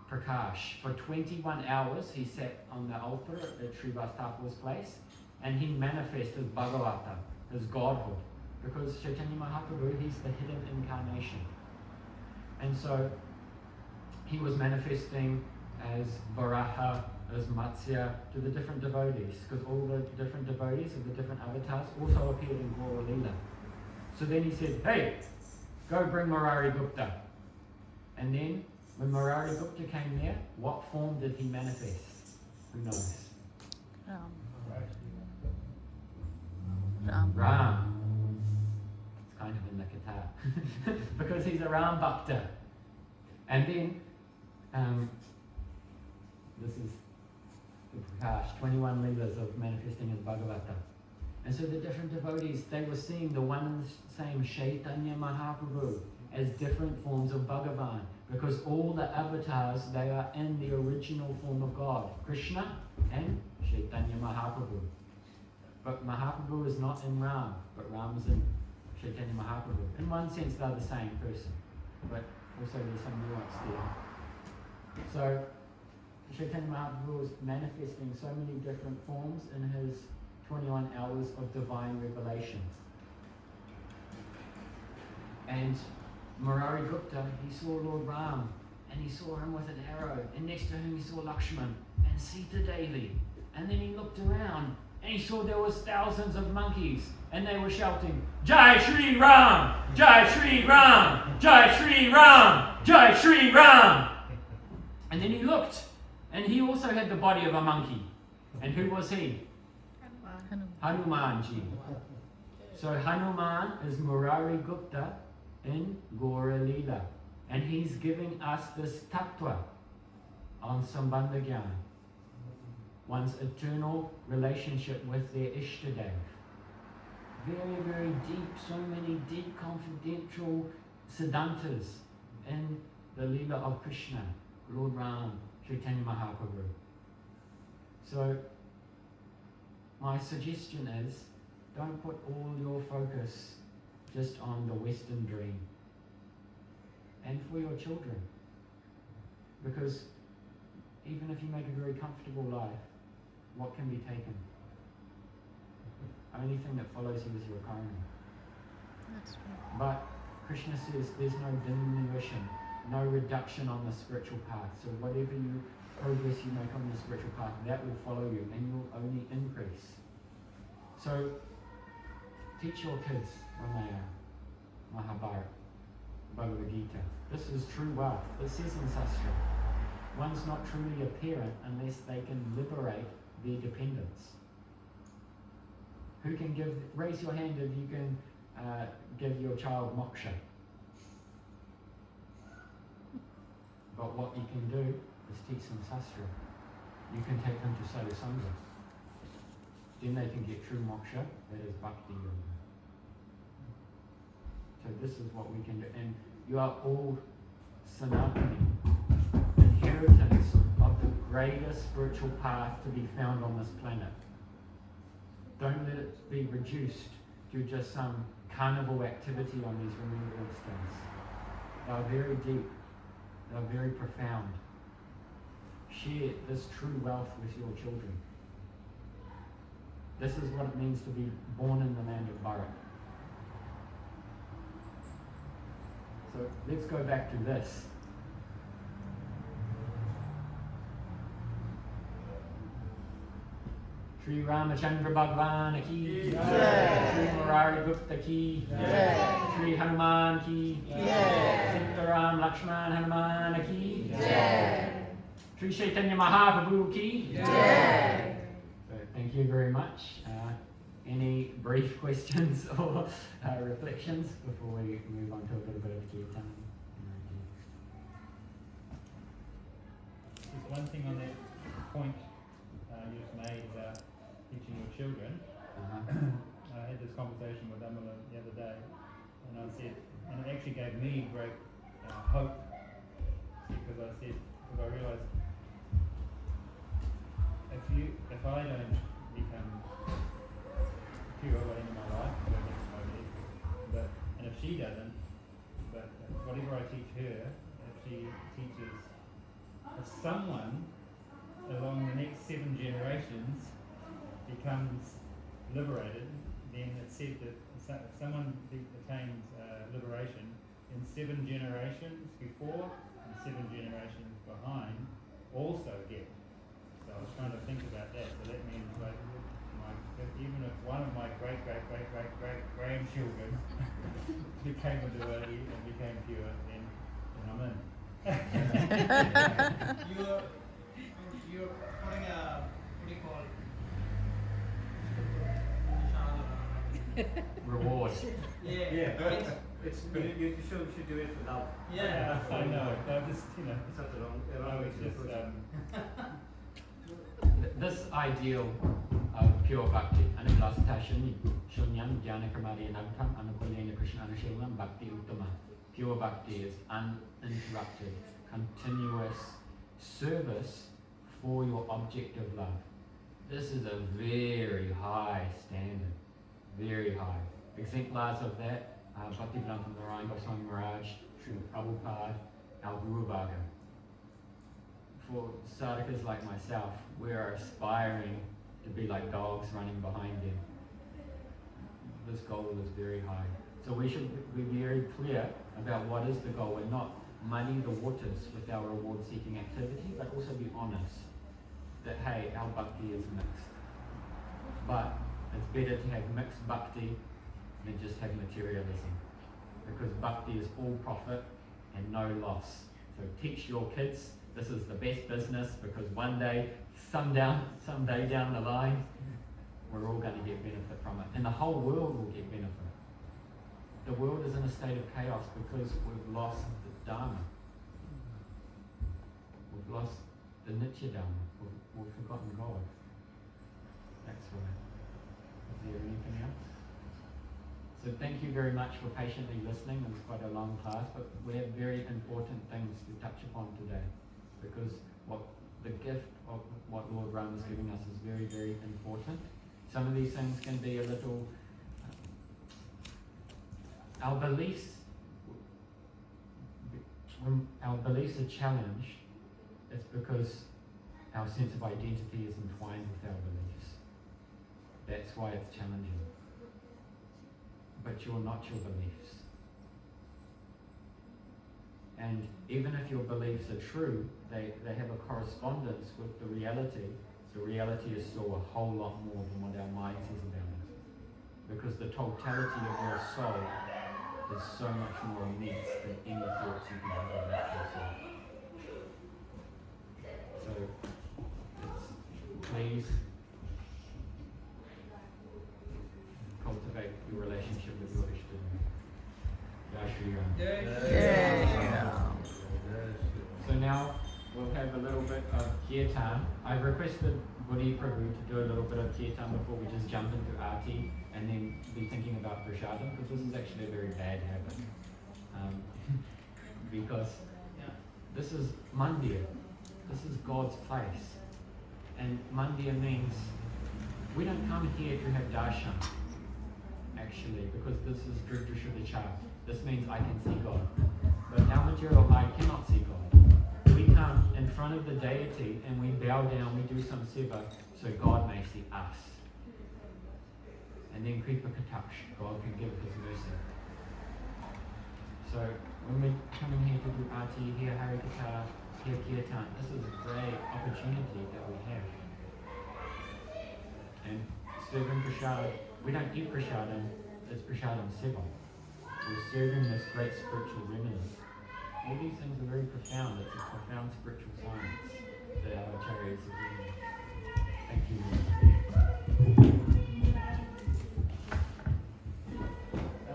Prakash. For 21 hours he sat on the altar at Srivastapa's place, and he manifested Bhagavata, his godhood. Because Chaitanya Mahaprabhu, he's the hidden incarnation. And so he was manifesting as Varaha, as Matsya, to the different devotees, because all the different devotees of the different avatars also appeared in Gaura Leela. So then he said, hey, go bring Murari Gupta. And then when Murari Gupta came there, what form did he manifest? Who knows? Ram. It's kind of in the Katha. Because he's a Ram Bhakta. And then, this is the Prakash, 21 Leelas of manifesting as Bhagavata. And so the different devotees, they were seeing the one and the same Chaitanya Mahaprabhu as different forms of Bhagavan. Because all the avatars, they are in the original form of God. Krishna and Chaitanya Mahaprabhu. But Mahaprabhu is not in Ram, but Ram is in Chaitanya Mahaprabhu. In one sense, they're the same person, but also there's some nuance there. So, Chaitanya Mahaprabhu is manifesting so many different forms in his 21 hours of divine revelation. And Murari Gupta, he saw Lord Ram, and he saw him with an arrow, and next to him he saw Lakshman and Sita Devi. And then he looked around, and he saw there was thousands of monkeys, and they were shouting, Jai Shri Ram! Jai Shri Ram! Jai Shri Ram! Jai Shri Ram! And then he looked, and he also had the body of a monkey. And who was he? Hanumanji. So Hanuman is Murari Gupta in Gaura Leela. And he's giving us this tattva on Sambandha Gyan. One's eternal relationship with their Ishtadev. Very, very deep, so many deep confidential siddhantas in the Leela of Krishna, Lord Ram, Chaitanya Mahaprabhu. So, my suggestion is, don't put all your focus just on the Western dream. And for your children. Because even if you make a very comfortable life, what can be taken? Only thing that follows you is your karma. That's right. But Krishna says there's no diminution, no reduction on the spiritual path. So whatever progress you make on the spiritual path, that will follow you and you'll only increase. So teach your kids Ramayana, Mahabharata, Bhagavad Gita. This is true wealth. It says in Sastra, one's not truly a parent unless they can liberate their dependents. Who can give, raise your hand if you can give your child moksha. But what you can do is teach them Sastra. You can take them to Sadhusanga. Then they can get true moksha, that is bhakti yoga. So this is what we can do. And you are all sanatani, inheritance of the greatest spiritual path to be found on this planet. Don't let it be reduced to just some carnival activity on these remembrance days. They are very deep. They are very profound. Share this true wealth with your children. This is what it means to be born in the land of Barak. So let's go back to this. Sri Ramachandra Bhagwan ki Jai. Sri Murari Gupta ki Jai. Sri Hanuman ki Jai. Sitaram Lakshman Hanuman ki Jai. Sri Chaitanya Mahaprabhu ki Jai. So thank you very much. Any brief questions or reflections before we move on to a little bit of kirtan? Just one thing on that point you just made about teaching your children. I had this conversation with Amala the other day, and I said, and it actually gave me great hope, because I realised if I don't become pure by the end of my life, and if she doesn't, but whatever I teach her, if she teaches, if someone along the next 7 generations becomes liberated, then it's said that if someone attains liberation, in 7 generations before and 7 generations behind also get. So I was trying to think about that. So that means like even if one of my great grandchildren became a devotee and became pure, then I'm in. You're putting a, what do you call it? Reward. Yeah. It's you should do it without. Yeah. I know. I just It's not the wrong. I was just This ideal of pure bhakti, anuplasatashani, shunyam jnana kramadi anagtam, anukulena krishna anushilam bhakti uttama. Pure bhakti is uninterrupted, continuous service for your object of love. This is a very high standard, very high. Exemplars of that are Bhaktivedanta Narayan Goswami Maharaj, Srila Prabhupada, our Guru Bhaga. For sadhakas like myself, we are aspiring to be like dogs running behind them. This goal is very high. So we should be very clear about what is the goal and not muddy the waters with our reward-seeking activity, but also be honest that, hey, our bhakti is mixed. But it's better to have mixed bhakti than just have materialism. Because bhakti is all profit and no loss. So teach your kids this is the best business, because one day, someday down the line, we're all going to get benefit from it. And the whole world will get benefit. The world is in a state of chaos because we've lost the Dharma. We've lost the Nitya Dharma. We've forgotten God. That's right. Is there anything else? So thank you very much for patiently listening. It was quite a long class, but we have very important things to touch upon today, because what the gift of what Lord Ram is giving us is very, very important. Some of these things can be a little, our beliefs are challenged, it's because our sense of identity is entwined with our beliefs. That's why it's challenging. But you're not your beliefs. And even if your beliefs are true, they have a correspondence with the reality. The reality is still a whole lot more than what our mind says about it. Because the totality of your soul is so much more immense than any thoughts you can have about your soul. So, please cultivate your relationship with your Ishta. Jai Shri Ram. So now we'll have a little bit of kirtan. I've requested Buddhi Prabhu to do a little bit of kirtan before we just jump into Aarti and then be thinking about prasadam, because this is actually a very bad habit. Because this is mandir, this is God's place. And mandir means we don't come here to have darshan. actually, because this is Drishudachar, this means I can see God. But our material eye cannot see God. We come in front of the deity and we bow down, we do some seva, so God may see us. And then Kripa Kataksh, God can give His mercy. So when we're coming here to do Aarti, hear Harikatha, hear Kirtan, this is a great opportunity that we have. And serving Prashad, we don't eat Prashadam, it's Prashadam Seva. We're serving this great spiritual remedy. All these things are very profound. It's a profound spiritual science that our acharyas are doing.